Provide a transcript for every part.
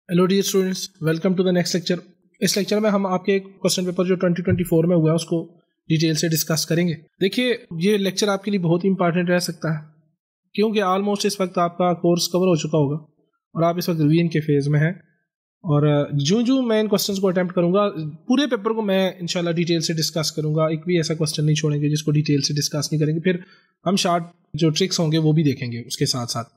Hello dear students, welcome to the next lecture. इस lecture में हम आपके एक क्वेश्चन पेपर जो 2024 में हुआ है उसको डिटेल से डिस्कस करेंगे। देखिए, ये लेक्चर आपके लिए बहुत ही इंपॉर्टेंट रह सकता है क्योंकि ऑलमोस्ट इस वक्त आपका कोर्स कवर हो चुका होगा और आप इस वक्त रिवीजन के फेज़ में हैं। और जो मैं इन क्वेश्चंस को अटैम्प्ट करूंगा, पूरे पेपर को मैं इंशाल्लाह डिटेल से डिस्कस करूंगा। एक भी ऐसा क्वेश्चन नहीं छोड़ेंगे जिसको डिटेल से डिस्कस नहीं करेंगे। फिर हम शॉर्ट जो ट्रिक्स होंगे वो भी देखेंगे उसके साथ साथ।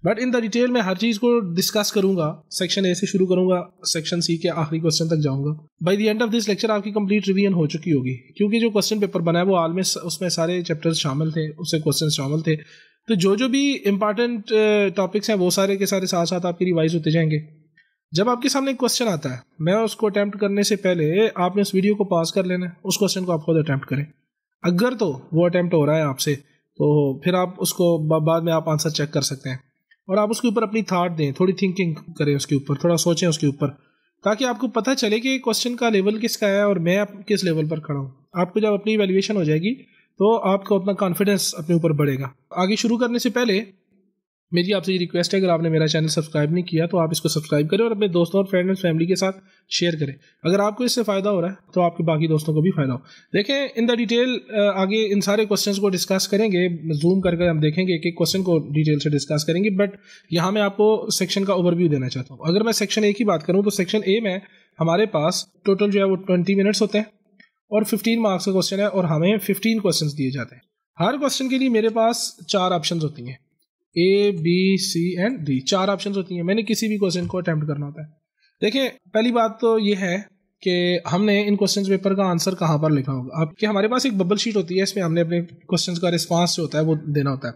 बट इन द डिटेल में हर चीज़ को डिस्कस करूंगा। सेक्शन ए से शुरू करूंगा, सेक्शन सी के आखिरी क्वेश्चन तक जाऊंगा। By the end of this lecture आपकी कंप्लीट रिवीजन हो चुकी होगी क्योंकि जो क्वेश्चन पेपर बना है वो आल में उसमें सारे चैप्टर्स शामिल थे, उससे क्वेश्चन शामिल थे। तो जो भी इंपॉर्टेंट टॉपिक्स हैं वो सारे के सारे साथ साथ आपके रिवाइज होते जाएंगे। जब आपके सामने एक क्वेश्चन आता है, मैं उसको अटैम्प्ट करने से पहले आपने उस वीडियो को पॉज कर लेना है, उस क्वेश्चन को आप खुद अटैम्प्ट करें। अगर तो वो अटैम्प्ट हो रहा है आपसे तो फिर आप उसको बाद में आप आंसर चेक कर सकते हैं और आप उसके ऊपर अपनी थॉट दें, थोड़ी थिंकिंग करें उसके ऊपर, थोड़ा सोचें उसके ऊपर, ताकि आपको पता चले कि क्वेश्चन का लेवल किसका है और मैं किस लेवल पर खड़ा हूँ। आपको जब अपनी इवैल्यूएशन हो जाएगी तो आपको अपना कॉन्फिडेंस अपने ऊपर बढ़ेगा। आगे शुरू करने से पहले मेरी आपसे ये रिक्वेस्ट है, अगर आपने मेरा चैनल सब्सक्राइब नहीं किया तो आप इसको सब्सक्राइब करें और अपने दोस्तों और फ्रेंड एंड फैमिली के साथ शेयर करें। अगर आपको इससे फ़ायदा हो रहा है तो आपके बाकी दोस्तों को भी फ़ायदा हो। देखें, इन द डिटेल आगे इन सारे क्वेश्चंस को डिस्कस करेंगे, जूम करके हम देखेंगे कि क्वेश्चन को डिटेल से डिस्कस करेंगे। बट यहाँ मैं आपको सेक्शन का ओवरव्यू देना चाहता हूँ। अगर मैं सेक्शन ए की बात करूँ तो सेक्शन ए में हमारे पास टोटल जो है वो 20 मिनट्स होते हैं और 15 मार्क्स का क्वेश्चन है और हमें 15 क्वेश्चन दिए जाते हैं। हर क्वेश्चन के लिए मेरे पास 4 ऑप्शन होती हैं, A B C and D, 4 option होती हैं। मैंने किसी भी क्वेश्चन को अटैम्प्ट करना होता है। देखिए, पहली बात तो ये है कि हमने इन क्वेश्चन पेपर का आंसर कहाँ पर लिखा होगा। अब कि हमारे पास एक बबल शीट होती है, इसमें हमने अपने क्वेश्चन का रिस्पांस जो होता है वो देना होता है।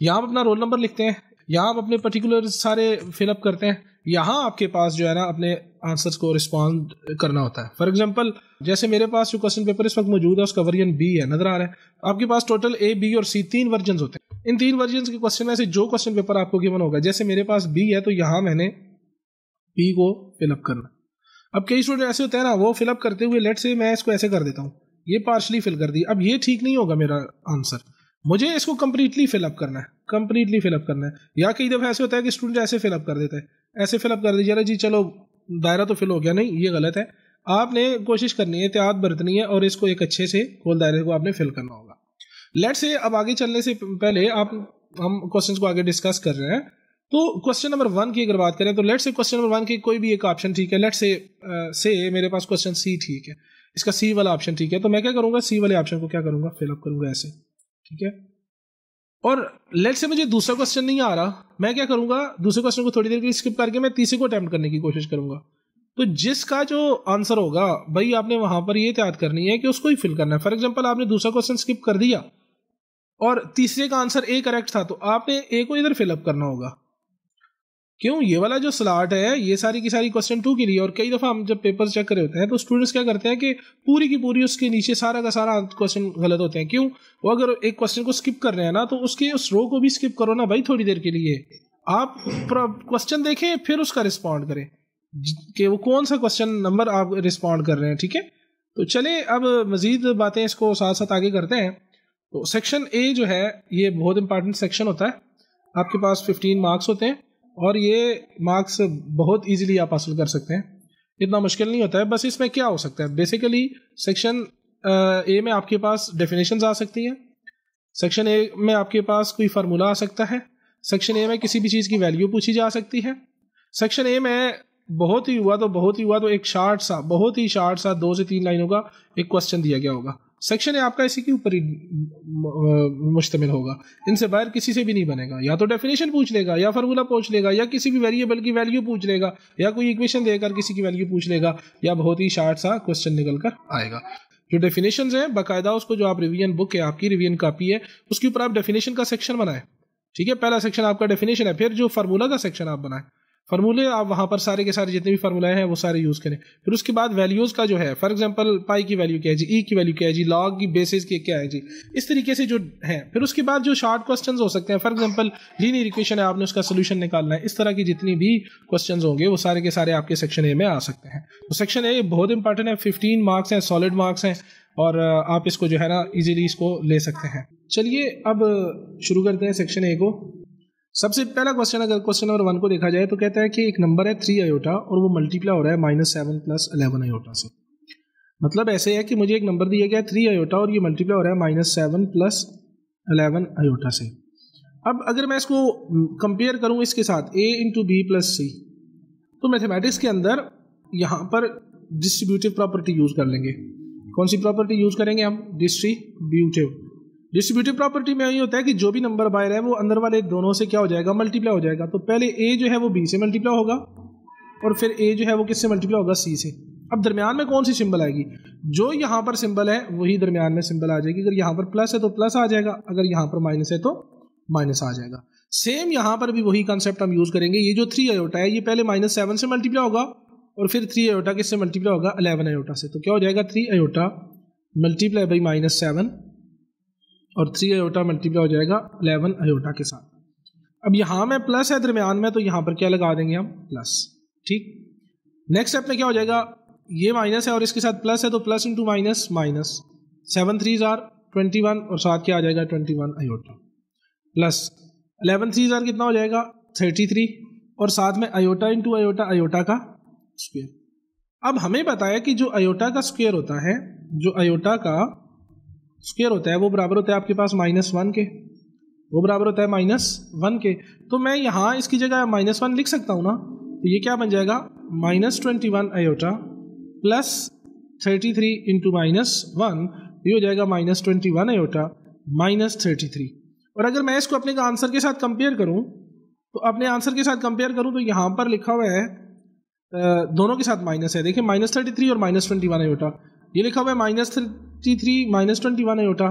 यहाँ आप अपना रोल नंबर लिखते हैं, यहाँ आप अपने पर्टिकुलर सारे फिलअप करते हैं, यहाँ आपके पास जो है ना अपने आंसर्स को रिस्पॉन्ड करना होता है। फॉर एग्जांपल, जैसे मेरे पास जो क्वेश्चन पेपर इस वक्त मौजूद है उसका वर्जन बी है, नजर आ रहा है आपके पास। टोटल ए बी और सी 3 वर्जन होते हैं। इन 3 वर्जन के क्वेश्चन में से जो क्वेश्चन पेपर आपको गिवन होगा, जैसे मेरे पास बी है तो यहाँ मैंने बी को फिलअप करना। अब कई स्टूडेंट ऐसे होते हैं ना, वो फिलअप करते हुए लेट से मैं इसको ऐसे कर देता हूँ, ये पार्शली फिल कर दी। अब ये ठीक नहीं होगा मेरा आंसर, मुझे इसको कंप्लीटली फिलअप करना है, कंप्लीटली फिलअप करना है। या कई दफ़ा ऐसे होता है कि स्टूडेंट ऐसे फिलअप कर देता है, ऐसे फिलअप कर दीजिए जी, चलो दायरा तो फिल हो गया। नहीं, ये गलत है। आपने कोशिश करनी है, एहतियात बरतनी है और इसको एक अच्छे से गोल दायरे को आपने फिल करना होगा। लेट से अब आगे चलने से पहले हम क्वेश्चन को आगे डिस्कस कर रहे हैं। तो क्वेश्चन नंबर 1 की अगर बात करें तो लेट से क्वेश्चन नंबर 1 की कोई भी एक ऑप्शन ठीक है। लेट से मेरे पास क्वेश्चन सी ठीक है, इसका सी वाला ऑप्शन ठीक है, तो मैं क्या करूंगा, सी वाले ऑप्शन को क्या करूंगा, फिलअप करूंगा ऐसे, ठीक है। और लेट से मुझे दूसरा क्वेश्चन नहीं आ रहा, मैं क्या करूंगा, दूसरे क्वेश्चन को थोड़ी देर के लिए स्किप करके मैं तीसरे को अटेम्प्ट करने की कोशिश करूंगा। तो जिसका जो आंसर होगा भाई आपने वहां पर ये एहतियात करनी है कि उसको ही फिल करना है। फॉर एग्जांपल, आपने दूसरा क्वेश्चन स्किप कर दिया और तीसरे का आंसर ए करेक्ट था, तो आपने ए को इधर फिलअप करना होगा। क्यों, ये वाला जो स्लॉट है ये सारी की सारी क्वेश्चन 2 के लिए। और कई दफ़ा हम जब पेपर चेक कर रहे होते हैं तो स्टूडेंट्स क्या करते हैं कि पूरी की पूरी उसके नीचे सारा का सारा क्वेश्चन गलत होते हैं। क्यों, वो अगर एक क्वेश्चन को स्किप कर रहे हैं ना तो उसके उस रो को भी स्किप करो ना भाई थोड़ी देर के लिए। आप क्वेश्चन देखें फिर उसका रिस्पॉन्ड करें कि वो कौन सा क्वेश्चन नंबर आप रिस्पॉन्ड कर रहे हैं, ठीक है। तो चले अब मजीद बातें इसको साथ साथ आगे करते हैं। तो सेक्शन ए जो है ये बहुत इंपॉर्टेंट सेक्शन होता है। आपके पास 15 मार्क्स होते हैं और ये मार्क्स बहुत इजीली आप हासिल कर सकते हैं, इतना मुश्किल नहीं होता है। बस इसमें क्या हो सकता है, बेसिकली सेक्शन ए में आपके पास डेफिनेशंस आ सकती हैं, सेक्शन ए में आपके पास कोई फार्मूला आ सकता है, सेक्शन ए में किसी भी चीज़ की वैल्यू पूछी जा सकती है। सेक्शन ए में बहुत ही हुआ तो एक शार्ट सा, बहुत ही शार्ट सा 2 से 3 लाइनों का एक क्वेश्चन दिया गया होगा। सेक्शन ए आपका इसी के ऊपर ही मुश्तमिल होगा, इनसे बाहर किसी से भी नहीं बनेगा। या तो डेफिनेशन पूछ लेगा, या फार्मूला पूछ लेगा, या किसी भी वेरिएबल की वैल्यू पूछ लेगा, या कोई इक्वेशन देकर किसी की वैल्यू पूछ लेगा, या बहुत ही शार्ट सा क्वेश्चन निकल कर आएगा। जो डेफिनेशंस हैं बाकायदा उसको, जो आप रिवीजन बुक है आपकी रिवीजन कॉपी है उसके ऊपर आप डेफिनेशन का सेक्शन बनाएं, ठीक है। पहला सेक्शन आपका डेफिनेशन है, फिर जो फार्मूला का सेक्शन आप बनाएं, फार्मूले आप वहां पर सारे के सारे जितने भी फार्मूले हैं वो सारे यूज करें। फिर उसके बाद वैल्यूज का जो है, फॉर एग्जांपल पाई की वैल्यू क्या है जी, ई की वैल्यू क्या है जी, लॉग की बेसिस की क्या है जी, इस तरीके से जो है। फिर उसके बाद जो शॉर्ट क्वेश्चंस हो सकते हैं, फॉर एग्जांपल लीनियर इक्वेशन है, आपने उसका सोल्यूशन निकालना है, इस तरह की जितनी भी क्वेश्चंस होंगे वो सारे के सारे आपके सेक्शन ए में आ सकते हैं। तो सेक्शन ए बहुत इंपॉर्टेंट है, 15 मार्क्स हैं, सॉलिड मार्क्स हैं और आप इसको जो है ना इजीली इसको ले सकते हैं। चलिए अब शुरू करते हैं सेक्शन ए को। सबसे पहला क्वेश्चन, अगर क्वेश्चन नंबर 1 को देखा जाए तो कहता है कि एक नंबर है 3 आयोटा और वो मल्टीप्लाई हो रहा है -7 + 11 आयोटा से। मतलब ऐसे है कि मुझे एक नंबर दिया गया है 3 आयोटा और ये मल्टीप्लाई हो रहा है -7 + 11 आयोटा से। अब अगर मैं इसको कंपेयर करूं इसके साथ a × b + c, तो मैथमेटिक्स के अंदर यहाँ पर डिस्ट्रीब्यूटिव प्रॉपर्टी यूज कर लेंगे। कौन सी प्रॉपर्टी यूज करेंगे हम? डिस्ट्रीब्यूटिव प्रॉपर्टी में यही होता है कि जो भी नंबर बाहर है वो अंदर वाले दोनों से क्या हो जाएगा? मल्टीप्लाई हो जाएगा। तो पहले a जो है वो b से मल्टीप्लाई होगा और फिर a जो है वो किससे मल्टीप्लाई होगा? c से। अब दरमियान में कौन सी सिंबल आएगी? जो यहाँ पर सिंबल है वही दरमियान में सिंबल आ जाएगी। अगर यहाँ पर प्लस है तो प्लस आ जाएगा, अगर यहाँ पर माइनस है तो माइनस आ जाएगा। सेम यहाँ पर भी वही कंसेप्ट हम यूज करेंगे। ये जो 3 आयोटा है ये पहले -7 से मल्टीप्लाई होगा और फिर 3 आयोटा किससे मल्टीप्लाई होगा? 11 आयोटा से। तो क्या हो जाएगा? 3 आयोटा मल्टीप्लाई बाई -7 और 3 आयोटा मल्टीप्लाई हो जाएगा 11 आयोटा के साथ। अब यहाँ में प्लस है दरमियान में, तो यहाँ पर क्या लगा देंगे हम? प्लस। ठीक। नेक्स्ट स्टेप में क्या हो जाएगा? ये माइनस है और इसके साथ प्लस है, तो plus into minus minus, 7 3s are 21 और साथ क्या आ जाएगा? 21 आयोटा प्लस 11 3s are कितना हो जाएगा? 33 और साथ में आयोटा इंटू आयोटा, आयोटा का स्क्वायर। अब हमें पता है कि जो आयोटा का स्क्वायर होता है, जो आयोटा का स्क्वायर होता है वो बराबर होता है आपके पास -1 के, वो बराबर होता है -1 के। तो मैं यहाँ इसकी जगह -1 लिख सकता हूँ ना, तो ये क्या बन जाएगा? -21 आयोटा प्लस 33 इंटू -1, ये हो जाएगा -21 आयोटा -33। और अगर मैं इसको अपने आंसर के साथ कंपेयर करूं, तो अपने आंसर के साथ कंपेयर करूं तो यहाँ पर लिखा हुआ है दोनों के साथ माइनस है। देखिए -33 और -21 आयोटा, ये लिखा हुआ है -33 -21 आयोटा।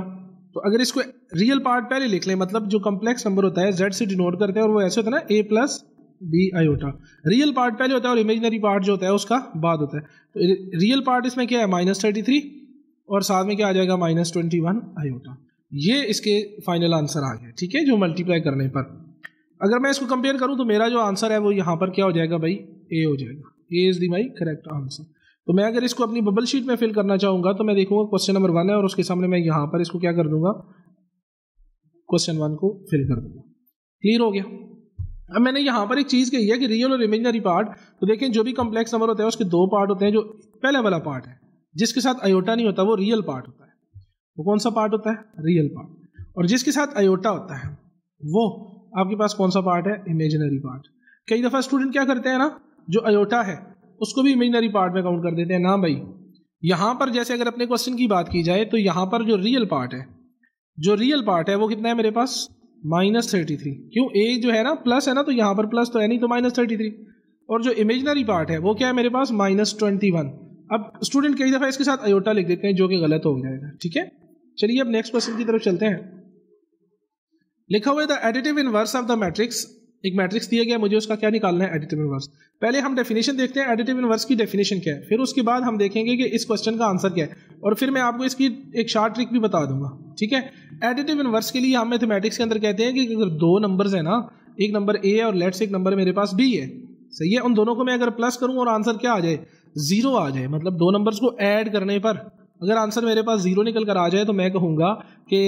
तो अगर इसको रियल पार्ट पहले लिख लें, मतलब जो कॉम्प्लेक्स नंबर होता है z से डिनोट करते हैं और वो ऐसे होता है ना a + b iota. Real part पहले होता है और इमेजिनरी पार्ट जो होता है उसका बाद होता है। तो रियल पार्ट इसमें क्या है? -33 और साथ में क्या आ जाएगा? -21 आयोटा। ये इसके फाइनल आंसर आ गया। ठीक है, जो मल्टीप्लाई करने पर अगर मैं इसको कंपेयर करूं तो मेरा जो आंसर है वो यहाँ पर क्या हो जाएगा भाई? ए हो जाएगा। A is the my correct answer. तो मैं अगर इसको अपनी बबल शीट में फिल करना चाहूंगा तो मैं देखूंगा क्वेश्चन नंबर 1 है और उसके सामने मैं यहाँ पर इसको क्या कर दूंगा? क्वेश्चन 1 को फिल कर दूंगा। क्लियर हो गया? अब मैंने यहाँ पर एक चीज कही है कि रियल और इमेजिनरी पार्ट, तो देखें जो भी कॉम्प्लेक्स नंबर होता है उसके 2 पार्ट होते हैं। जो पहले वाला पार्ट है जिसके साथ आयोटा नहीं होता वो रियल पार्ट होता है। वो कौन सा पार्ट होता है? Real part. और जिसके साथ आयोटा होता है वो आपके पास कौन सा पार्ट है? Imaginary part. कई दफा स्टूडेंट क्या करते हैं ना, जो आयोटा है उसको भी इमेजिनरी पार्ट में काउंट कर देते हैं ना भाई। यहां पर जैसे अगर अपने क्वेश्चन की बात की जाए तो यहां पर जो रियल पार्ट है वो कितना है मेरे पास? -33। क्यों? ए जो है ना प्लस है ना, तो यहां पर प्लस तो है नहीं, तो -33। और जो इमेजिनरी पार्ट है वो क्या है मेरे पास? -21। अब स्टूडेंट कई दफा इसके साथ आयोटा लिख देते हैं जो कि गलत हो जाएगा। ठीक है, चलिए अब नेक्स्ट क्वेश्चन की तरफ चलते हैं। लिखा हुआ है the additive inverse of the matrix. एक मैट्रिक्स दिया गया, मुझे उसका क्या निकालना है? Additive inverse. पहले हम डेफिनेशन देखते हैं एडिटिव इनवर्स की डेफिनेशन क्या है, फिर उसके बाद हम देखेंगे कि इस क्वेश्चन का आंसर क्या है, और फिर मैं आपको इसकी एक शॉर्ट ट्रिक भी बता दूंगा। ठीक है, एडिटिव इनवर्स के लिए हम मैथमेटिक्स के अंदर कहते हैं कि अगर 2 नंबर्स है ना, एक नंबर a है और लेट्स एक नंबर मेरे पास b है, सही है, उन दोनों को मैं अगर प्लस करूं और आंसर क्या आ जाए? 0 आ जाए, मतलब 2 नंबर्स को ऐड करने पर अगर आंसर मेरे पास 0 निकल कर आ जाए तो मैं कहूंगा कि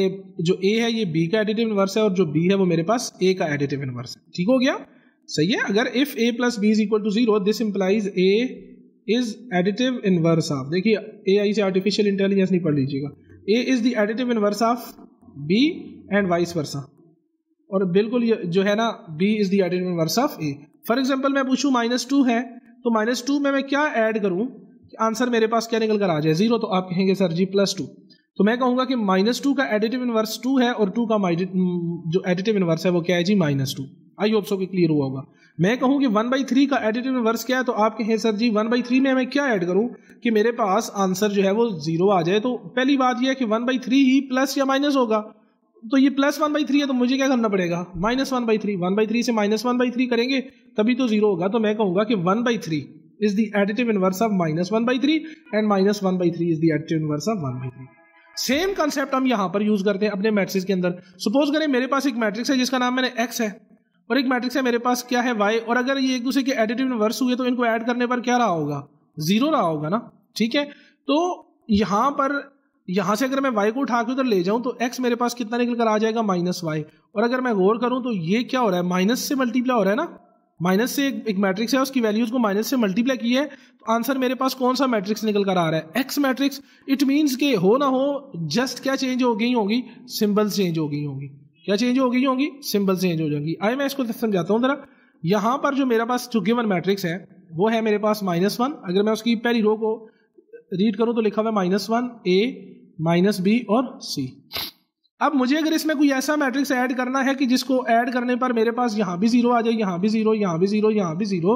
जो a है ये b का एडिटिव इनवर्स है और जो b है वो मेरे पास a का एडिटिव इनवर्स है। ठीक हो गया? सही है। अगर if a + b = 0 this implies a is additive inverse of, देखिए AI से आर्टिफिशियल इंटेलिजेंस नहीं पढ़ लीजिएगा, a is the additive inverse of b and vice versa. और बिल्कुल ये जो है ना b is the additive inverse of a। For example मैं पूछूं -2 है तो -2 में मैं क्या ऐड करूं कि आंसर मेरे पास क्या निकल कर आ जाए? 0। तो आप कहेंगे सर जी +2, तो मैं कहूंगा कि -2 का एडिटिव इनवर्स 2 है और 2 का जो एडिटिव इनवर्स है वो क्या है जी? -2। आई होप सो कि क्लियर हुआ होगा। मैं कहूं कि 1/3 का एडिटिव इनवर्स क्या है, तो आप कहें सर जी 1/3 में मैं क्या ऐड करूं कि मेरे पास आंसर जो है वो 0 आ जाए। तो पहली बात यह है कि 1/3 ही प्लस या माइनस होगा, तो ये +1/3 है तो मुझे क्या करना पड़ेगा? -1/3। 1/3 से -1/3 करेंगे तभी तो 0 होगा। तो मैं कहूंगा कि 1/3 is the additive inverse of -1/3 and -1/3 is the additive inverse of 1/3। Same concept हम यहां पर यूज करते हैं अपने मैट्रिक्स के अंदर। सपोज करें मेरे पास एक मैट्रिक्स है जिसका नाम मैंने x है और एक मैट्रिक्स है मेरे पास क्या है? y, और अगर ये एक दूसरे के एडिटिव इनवर्स हुए तो इनको ऐड करने पर क्या रहा होगा? 0 रहा होगा ना। ठीक है, तो यहां पर यहां से अगर मैं y को उठा के उधर ले जाऊं तो x मेरे पास कितना निकल कर आ जाएगा -y। और अगर मैं गौर करूं तो ये क्या हो रहा है, माइनस से मल्टीप्लाई हो रहा है ना, माइनस से एक मैट्रिक्स है, उसकी वैल्यूज को माइनस से मल्टीप्लाई किया है, तो आंसर मेरे पास कौन सा मैट्रिक्स निकल कर आ रहा है, x मैट्रिक्स। इट मींस के हो ना हो जस्ट क्या चेंज हो गई होगी, सिंबल्स चेंज हो गई होंगी। क्या चेंज हो गई होंगी, सिंबल्स चेंज हो जाएंगी। आइए मैं इसको समझाता हूं जरा। यहां पर जो मेरे पास जो गिवन मैट्रिक्स है वो है मेरे पास -1। अगर मैं उसकी पहली रो को रीड करूं तो लिखा हुआ है -1 a -b और c। अब मुझे अगर इसमें कोई ऐसा मैट्रिक्स ऐड करना है कि जिसको ऐड करने पर मेरे पास यहां भी 0 आ जाए, यहां भी 0, यहां भी 0, यहां भी 0,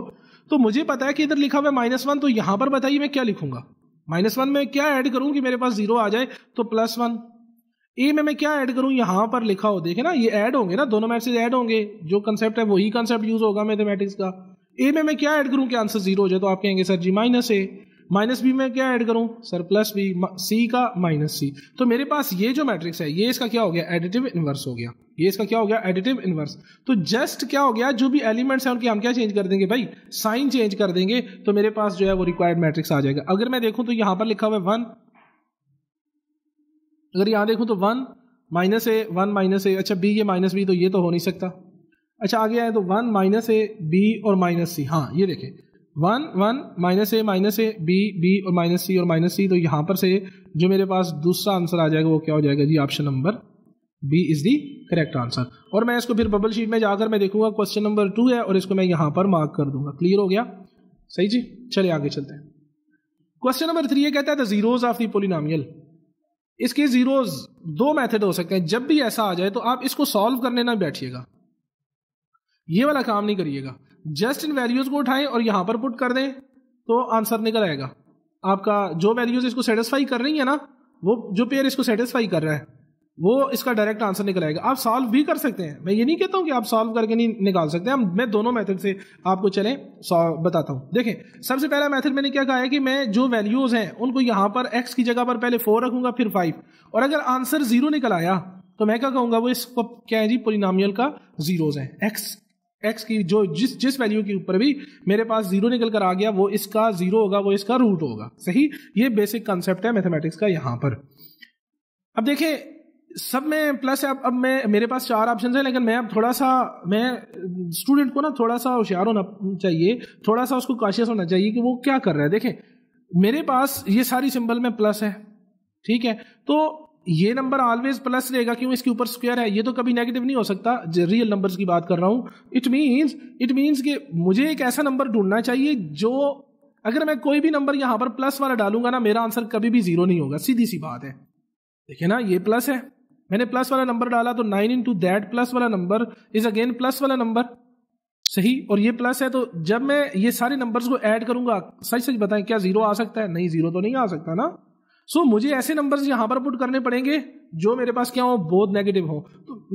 तो मुझे पता है कि इधर लिखा हुआ है -1, तो यहां पर बताइए मैं क्या लिखूंगा। -1 में क्या ऐड करूं कि मेरे पास 0 आ जाए, तो +1। ए में मैं क्या ऐड करूं, यहां पर लिखा हो, देखे ना ये ऐड होंगे ना, दोनों मैट्रिक्स ऐड होंगे, जो कंसेप्ट है वही कंसेप्ट यूज होगा मैथमेटिक्स का। ए में मैं क्या ऐड करूं कि आंसर 0 हो जाए, तो आप कहेंगे सर जी -a। -b में क्या ऐड करूं सर, +b, c का -c। तो मेरे पास ये जो मैट्रिक्स है ये इसका क्या हो गया, एडिटिव इनवर्स हो गया। ये इसका क्या हो गया, एडिटिव इनवर्स। तो जस्ट क्या हो गया, जो भी एलिमेंट्स हैं उनके हम क्या चेंज कर देंगे भाई, साइन चेंज कर देंगे, तो मेरे पास जो है वो रिक्वायर्ड मैट्रिक्स आ जाएगा। अगर मैं देखूं तो यहां पर लिखा हुआ है 1, अगर यहां देखूं तो 1 -a 1 -a, अच्छा b ये -b, तो ये तो हो नहीं सकता। अच्छा आगे आए तो 1 -a b और -c, हाँ ये देखें 1 1 -a b b और -c और -c, तो यहां पर से जो मेरे पास दूसरा आंसर आ जाएगा वो क्या हो जाएगा जी, option number B is the correct answer. और मैं इसको फिर बबल शीट में जाकर मैं देखूंगा क्वेश्चन नंबर 2 है और इसको मैं यहां पर मार्क कर दूंगा। क्लियर हो गया, सही जी। चलिए आगे चलते हैं। क्वेश्चन नंबर 3 ये कहता है the zeros of the polynomial. इसके जीरोस दो मेथड हो सकते हैं। जब भी ऐसा आ जाए तो आप इसको सॉल्व करने ना बैठिएगा, ये वाला काम नहीं करिएगा। जस्ट इन वैल्यूज को उठाएं और यहां पर पुट कर दें तो आंसर निकल आएगा आपका। जो वैल्यूज इसको सेटिस्फाई कर रही है ना, वो जो पेयर इसको सेटिस्फाई कर रहा है वो इसका डायरेक्ट आंसर निकल आएगा। आप सॉल्व भी कर सकते हैं, मैं ये नहीं कहता हूं कि आप सॉल्व करके नहीं निकाल सकते हैं। मैं दोनों मेथड से आपको चलें बताता हूं। देखें सबसे पहला मेथड मैंने क्या कहा है कि मैं जो वैल्यूज हैं उनको यहां पर x की जगह पर पहले 4 रखूंगा फिर 5, और अगर आंसर 0 निकल आया तो मैं क्या कहूंगा, वो इसको क्या है जी, पोलिनोमियल का जीरोस है। x की जो जिस वैल्यू के ऊपर भी मेरे पास 0 निकल कर आ गया वो इसका 0 होगा, वो इसका रूट होगा। सही, ये बेसिक कंसेप्ट है मैथमेटिक्स का यहां पर। अब देखें सब में प्लस है। अब मैं मेरे पास 4 ऑप्शन है, लेकिन मैं अब थोड़ा सा, मैं स्टूडेंट को ना थोड़ा सा होशियार होना चाहिए, थोड़ा सा उसको कॉशियस होना चाहिए कि वो क्या कर रहा है। देखें मेरे पास ये सारी सिंबल में प्लस है, ठीक है, तो ये नंबर ऑलवेज प्लस रहेगा, क्यों, इसके ऊपर स्क्वायर है, ये तो कभी नेगेटिव नहीं हो सकता। रियल नंबर्स की बात कर रहा हूं। इट मींस कि मुझे एक ऐसा नंबर ढूंढना चाहिए जो, अगर मैं कोई भी नंबर यहां पर प्लस वाला डालूंगा ना, मेरा आंसर कभी भी 0 नहीं होगा। सीधी सी बात है। देखिए ना, ये प्लस है, मैंने प्लस वाला नंबर डाला तो 9 इंटू दैट प्लस वाला नंबर इज अगेन प्लस वाला नंबर। सही, और ये प्लस है, तो जब मैं ये सारे नंबर्स को ऐड करूंगा, सच बताएं क्या 0 आ सकता है? नहीं, 0 तो नहीं आ सकता ना। सो मुझे ऐसे नंबर्स यहां पर पुट करने पड़ेंगे जो मेरे पास क्या हो, बहुत नेगेटिव हो।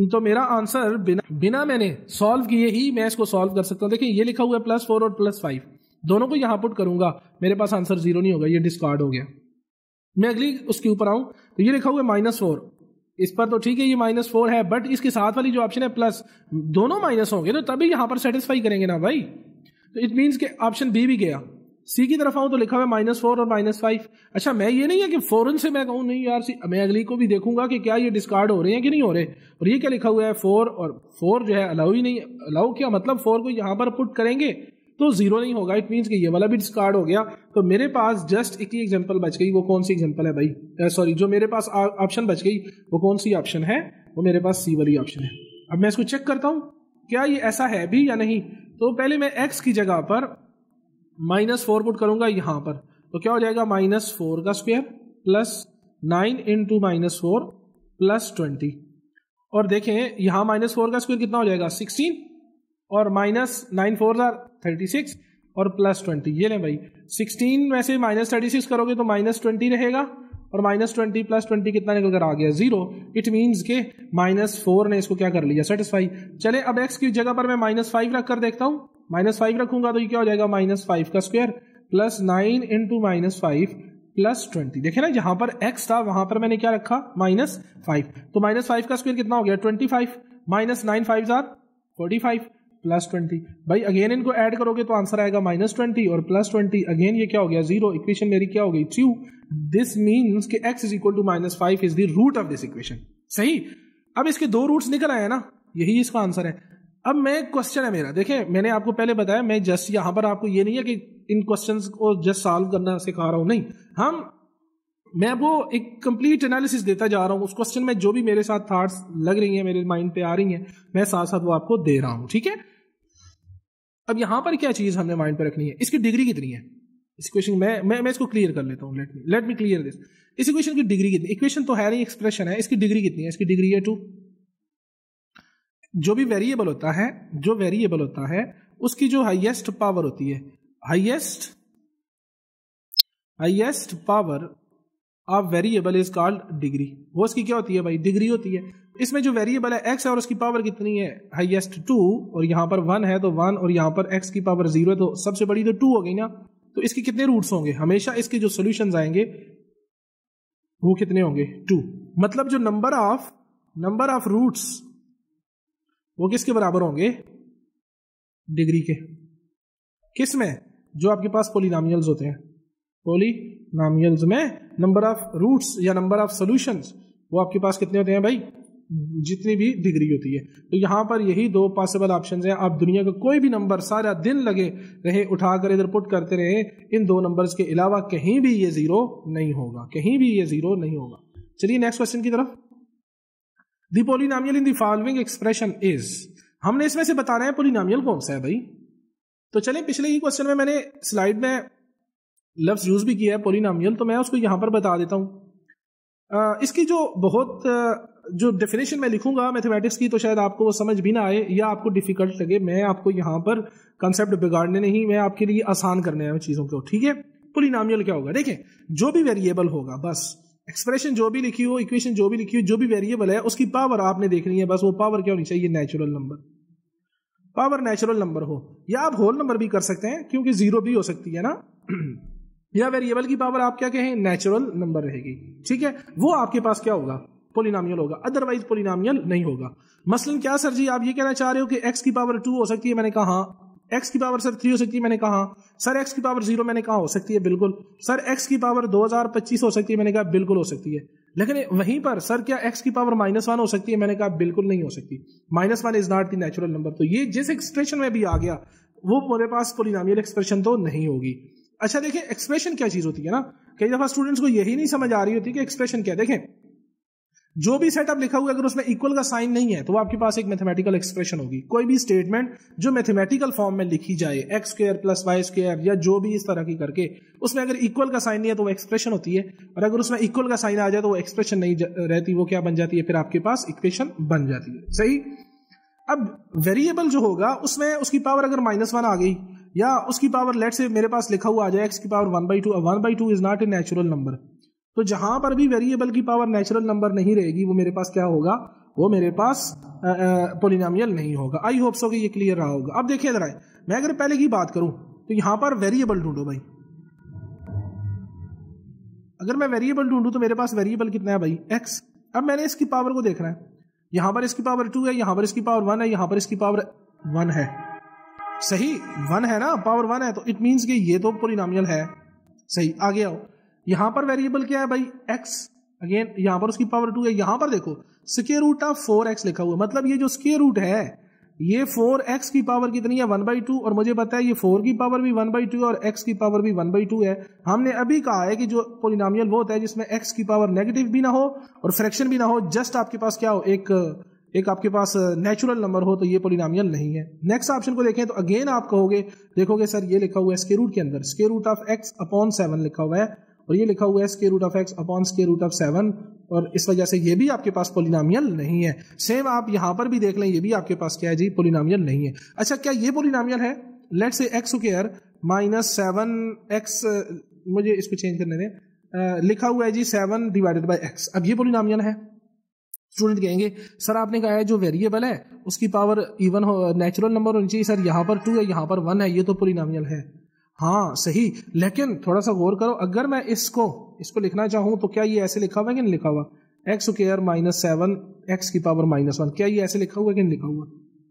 तो मेरा आंसर बिना मैंने सॉल्व किए ही मैं इसको सॉल्व कर सकता हूं। देखिए ये लिखा हुआ है +4 और +5, दोनों को यहां पुट करूंगा, मेरे पास आंसर 0 नहीं होगा, ये डिस्कार्ड हो गया। मैं अगली उसके ऊपर आऊं तो ये लिखा हुआ है -4, इस पर तो ठीक है ये -4 है, बट इसके साथ वाली जो ऑप्शन है प्लस, दोनों माइनस होंगे तो तभी यहां पर सेटिस्फाई करेंगे ना भाई। तो इट मींस के ऑप्शन बी भी गया। सी की तरफ आऊं तो लिखा हुआ है -4 और -5। अच्छा, मैं ये नहीं है कि फौरन से मैं कहूं नहीं यार, मैं अगली को भी देखूंगा कि क्या ये डिस्कार्ड हो रहे हैं कि नहीं हो रहे। और ये क्या लिखा हुआ है 4, और 4 जो है अलाउ ही नहीं। अलाउ क्या मतलब, 4 को यहां पर पुट करेंगे तो 0 नहीं होगा। इट मींस कि ये वाला भी डिस्कार्ड हो गया। तो मेरे पास जस्ट एक ही एग्जांपल बच गई। वो कौन सी एग्जांपल है भाई, सॉरी, जो मेरे पास ऑप्शन बच गई वो कौन सी ऑप्शन है? वो मेरे पास सी वाली ऑप्शन है। अब मैं इसको चेक करता हूं क्या ये ऐसा है भी या नहीं। तो पहले मैं x की जगह पर -4 पुट करूंगा यहां पर, तो क्या हो जाएगा, -4 का स्क्वायर प्लस 9 इंटू -4 प्लस 20। और देखें यहां -4 का स्क्वायर कितना हो जाएगा, 16, और -9 4 36 और +20। ये ले भाई, 16 में से -36 करोगे तो -20 रहेगा, और -20 + 20 कितना निकल कर आ गया, 0। इट मींस के -4 ने इसको क्या कर लिया, सेटिस्फाई। चले अब x की जगह पर मैं -5 रख कर देखता हूं। -5 रखूंगा तो ये क्या हो जाएगा, -5 का स्क्वायर प्लस 9 इंटू -5 प्लस 20। देखे ना, जहां पर x था वहां पर मैंने क्या रखा, -5। तो -5 का स्क्वायर कितना हो गया, 25, -9 5 45 प्लस 20। भाई अगेन इनको ऐड करोगे तो आंसर आएगा -20 और +20, अगेन ये क्या हो गया, 0। इक्वेशन मेरी क्या हो गई, 2। दिस मीन्स कि x is equal to -5 is the root of this equation. सही, अब इसके दो रूट्स निकल आए ना, यही इसका आंसर है। अब मैं क्वेश्चन है मेरा, देखें मैंने आपको पहले बताया, मैं जस्ट यहां पर आपको ये नहीं है कि इन क्वेश्चंस को जस्ट सॉल्व करना सिखा रहा हूं, नहीं, मैं वो एक कंप्लीट एनालिसिस देता जा रहा हूं। उस क्वेश्चन में जो भी मेरे साथ थॉट्स लग रही हैं, मेरे माइंड पे आ रही हैं, मैं साथ साथ वो आपको दे रहा हूं, ठीक है। अब यहां पर क्या चीज हमने माइंड पे रखनी है, इसकी डिग्री कितनी है इस इक्वेशन। मैं इसको क्लियर कर लेता हूं, लेट मी क्लियर दिस। इस इक्वेशन की डिग्री कितनी, इक्वेशन तो है नहीं, एक्सप्रेशन है, इसकी डिग्री कितनी है, इसकी डिग्री है 2। जो भी वेरिएबल होता है उसकी जो हाईएस्ट पावर होती है, highest power of variable is called degree. वो उसकी क्या होती है भाई, डिग्री होती है। इसमें जो वेरिएबल है x है और उसकी पावर कितनी है, हाईएस्ट 2, और यहां पर 1 है तो 1, और यहां पर x की पावर 0 है तो सबसे बड़ी तो 2 हो गई ना। तो इसके कितने रूट्स होंगे, हमेशा इसके जो सॉल्यूशंस आएंगे वो कितने होंगे, 2। मतलब जो नंबर ऑफ रूट्स वो किसके बराबर होंगे, डिग्री के। किस में, जो आपके पास पॉलिनॉमियल्स होते हैं, पॉलिनॉमियल्स में नंबर ऑफ रूट्स या नंबर ऑफ सॉल्यूशंस वो आपके पास कितने होते हैं भाई, जितनी भी डिग्री होती है। तो यहां पर यही दो पॉसिबल ऑप्शंस हैं। आप दुनिया का कोई भी नंबर सारा दिन लगे रहे उठाकर इधर पुट करते रहे, इन दो नंबर्स के अलावा कहीं भी ये जीरो नहीं होगा, कहीं भी ये जीरो नहीं होगा। चलिए नेक्स्ट क्वेश्चन की तरफ। The polynomial in the following expression is, हमने इसमें से बताना है पॉलिनॉमियल कौन सा है भाई। तो चलिए पिछले ही क्वेश्चन में मैंने स्लाइड में लफ्ज यूज भी किया है पॉलिनॉमियल, तो मैं उसको यहां पर बता देता हूं। इसकी जो डेफिनेशन मैं लिखूंगा मैथमेटिक्स की, तो शायद आपको वो समझ भी ना आए या आपको डिफिकल्ट लगे। मैं आपको यहां पर कंसेप्ट बिगाड़ने नहीं, मैं आपके लिए आसान करने आया चीजों को, ठीक है। पॉलिनॉमियल क्या होगा, देखें जो भी वेरिएबल होगा, बस एक्सप्रेशन जो भी लिखी हो, इक्वेशन जो भी लिखी हो, जो भी वेरिएबल है उसकी पावर आपने देखनी है। बस वो पावर क्या होनी चाहिए, natural number. Power natural number हो, या आप होल नंबर भी कर सकते हैं क्योंकि जीरो भी हो सकती है ना। या वेरिएबल की पावर आप क्या कहें, नेचुरल नंबर रहेगी, ठीक है। वो आपके पास क्या होगा, पॉलिनॉमियल होगा, अदरवाइज पॉलिनॉमियल नहीं होगा। मसलन क्या सर जी आप ये कहना चाह रहे हो कि x की पावर 2 हो सकती है, मैंने कहा हाँ। x की पावर सर 3 हो सकती है, मैंने कहा सर x की पावर 0, मैंने कहा हो सकती है, बिल्कुल। सर x की पावर 2025 हो सकती है, मैंने कहा बिल्कुल हो सकती है। लेकिन वहीं पर सर क्या x की पावर -1 हो सकती है, मैंने कहा बिल्कुल नहीं हो सकती। -1 is not the natural number. तो ये जिस एक्सप्रेशन में भी आ गया वो मेरे पास पॉलिनॉमियल एक्सप्रेशन तो नहीं होगी। अच्छा देखिए एक्सप्रेशन क्या चीज होती है ना, कई दफा स्टूडेंट्स को यही नहीं समझ आ रही होती कि एक्सप्रेशन क्या। देखें जो भी सेटअप लिखा हुआ है अगर उसमें इक्वल का साइन नहीं है तो वो आपके पास एक मैथमेटिकल एक्सप्रेशन होगी। कोई भी स्टेटमेंट जो मैथमेटिकल फॉर्म में लिखी जाए, x² + y² या जो भी इस तरह की करके, उसमें अगर इक्वल का साइन नहीं है तो वो एक्सप्रेशन होती है, और अगर उसमें इक्वल का साइन आ जाए तो वो एक्सप्रेशन नहीं रहती, वो क्या बन जाती है, फिर आपके पास इक्वेशन बन जाती है। सही। अब वेरिएबल जो होगा उसमें उसकी पावर अगर -1 आ गई, या उसकी पावर लेट से मेरे पास लिखा हुआ आ जाए x की power 1/2, 1/2 is not a natural number. तो जहां पर भी वेरिएबल की पावर नेचुरल नंबर नहीं रहेगी वो मेरे पास क्या होगा, वो मेरे पास पॉलिनॉमियल नहीं होगा। आई होप सो कि ये क्लियर रहा होगा। अब देखिए जरा, मैं अगर पहले की बात करूं तो यहां पर वेरिएबल ढूंढो भाई। अगर मैं वेरिएबल ढूंढूं तो मेरे पास वेरिएबल कितना है भाई, x। अब मैंने इसकी पावर को देखना है, यहां पर इसकी पावर 2 है, यहां पर इसकी पावर 1 है, यहां पर इसकी पावर 1 है। सही, 1 है ना, पावर 1 है, तो इट मींस कि ये तो पॉलिनॉमियल है। सही, आगे आओ। यहां पर वेरिएबल क्या है भाई, x। अगेन यहां पर उसकी पावर 2 है, यहां पर देखो स्क्वायर रूट ऑफ 4x लिखा हुआ है, मतलब ये जो स्क्वायर रूट है ये 4x की पावर कितनी है, 1/2, और मुझे पता है ये 4 की पावर भी 1/2 और x की पावर भी 1/2 है। हमने अभी कहा है कि जो पॉलिनॉमियल वो होता है जिसमें x की पावर नेगेटिव भी ना हो और फ्रैक्शन भी ना हो, जस्ट आपके पास क्या हो, एक आपके पास नेचुरल नंबर हो, तो ये पॉलिनॉमियल नहीं है। नेक्स्ट ऑप्शन को देखें तो अगेन आप देखोगे सर ये लिखा हुआ है स्क्वायर रूट के अंदर स्क्वायर रूट ऑफ x/7 लिखा हुआ है, और ये लिखा हुआ है स्क्वायर रूट ऑफ x/7, और इस वजह से ये भी आपके पास पॉलिनॉमियल नहीं है। सेम आप यहां पर भी देख लें, ये भी आपके पास क्या है जी, पॉलिनॉमियल नहीं है। अच्छा क्या ये पॉलिनॉमियल है, लेट्स से x² -7x, मुझे इसको चेंज करने दें, लिखा हुआ है जी 7/x। अब ये पॉलिनॉमियल है। स्टूडेंट कहेंगे सर आपने कहा है जो वेरिएबल है उसकी पावर इवन हो, नेचुरल नंबर होनी चाहिए, सर यहाँ पर 2 है, यहाँ पर 1 है, ये तो पॉलिनॉमियल है। हाँ सही, लेकिन थोड़ा सा गौर करो, अगर मैं इसको लिखना चाहूं तो क्या ये ऐसे लिखा हुआ है कि नहीं लिखा हुआ, x² -7x की पावर -1, क्या ये ऐसे लिखा हुआ है कि नहीं लिखा हुआ।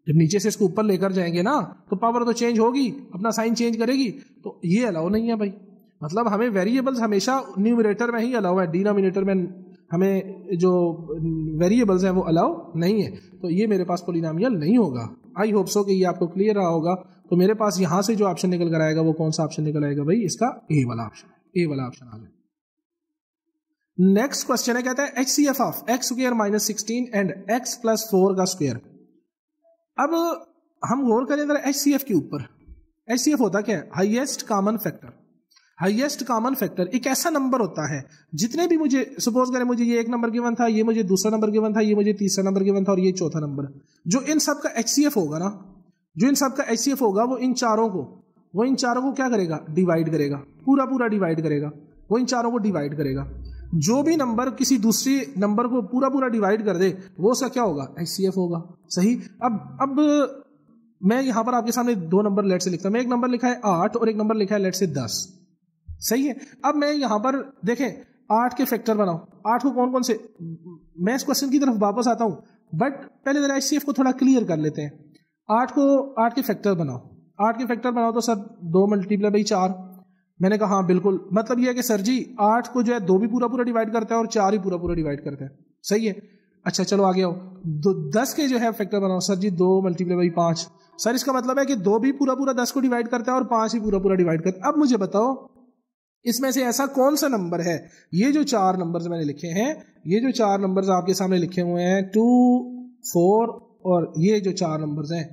जब नीचे से इसको ऊपर लेकर जाएंगे ना तो पावर तो चेंज होगी, अपना साइन चेंज करेगी, तो ये अलाउ नहीं है भाई। मतलब हमें वेरिएबल्स हमेशा न्यूमरेटर में ही अलाउ है, डिनोमिनेटर में हमें जो वेरिएबल्स हैं वो अलाउ नहीं है। तो ये मेरे पास पोलिनोमियल नहीं होगा। आई होप सो कि ये आपको क्लियर रहा होगा। तो मेरे पास यहां से जो ऑप्शन निकल कर आएगा वो कौन सा ऑप्शन निकल आएगा भाई? इसका ए वाला ऑप्शन, ए वाला ऑप्शन आ जाए। नेक्स्ट क्वेश्चन है, कहता है HCF of x square minus 16 and x plus 4 का स्क्वायर। अब हम गौर करें अगर HCF के ऊपर। HCF होता क्या है? Highest common factor. Highest common factor एक ऐसा नंबर होता है, जितने भी मुझे सपोज करें मुझे ये एक नंबर गिवन था, ये मुझे दूसरा नंबर गिवन था, ये मुझे तीसरा नंबर गिवन था और ये चौथा नंबर, जो इन सब का HCF होगा ना, जो इन सब का HCF होगा वो इन चारों को क्या करेगा? डिवाइड करेगा, पूरा डिवाइड करेगा, वो इन चारों को डिवाइड करेगा। जो भी नंबर किसी दूसरे नंबर को पूरा डिवाइड कर दे वो उसका क्या होगा? HCF होगा। सही। अब मैं यहां पर आपके सामने दो नंबर लेट से लिखता हूं। मैं एक नंबर लिखा है 8 और एक नंबर लिखा है लेट से 10। सही है। अब मैं यहां पर देखें 8 के फैक्टर बनाओ। 8 को कौन कौन से, मैं इस क्वेश्चन की तरफ वापस आता हूं, बट पहले जरा HCF को थोड़ा क्लियर कर लेते हैं। 8 के फैक्टर बनाओ। 8 के फैक्टर बनाओ तो सर 2 मल्टीप्लाई बाई 4। मैंने कहा हाँ बिल्कुल, मतलब यह है कि सर जी 8 को जो है 2 भी पूरा डिवाइड करता है और 4 ही पूरा डिवाइड करता है। सही है। अच्छा चलो आगे आओ। 10 के जो है फैक्टर बनाओ। Sir ji 2 multiply by 5। Sir इसका मतलब है कि 2 भी पूरा 10 को डिवाइड करता है और 5 ही पूरा डिवाइड करता है। अब मुझे बताओ इसमें से ऐसा कौन सा नंबर है, ये जो 4 नंबर्स मैंने लिखे हैं, ये जो 4 नंबर्स आपके सामने लिखे हुए हैं 2, 4 और ये जो 4 नंबर्स हैं,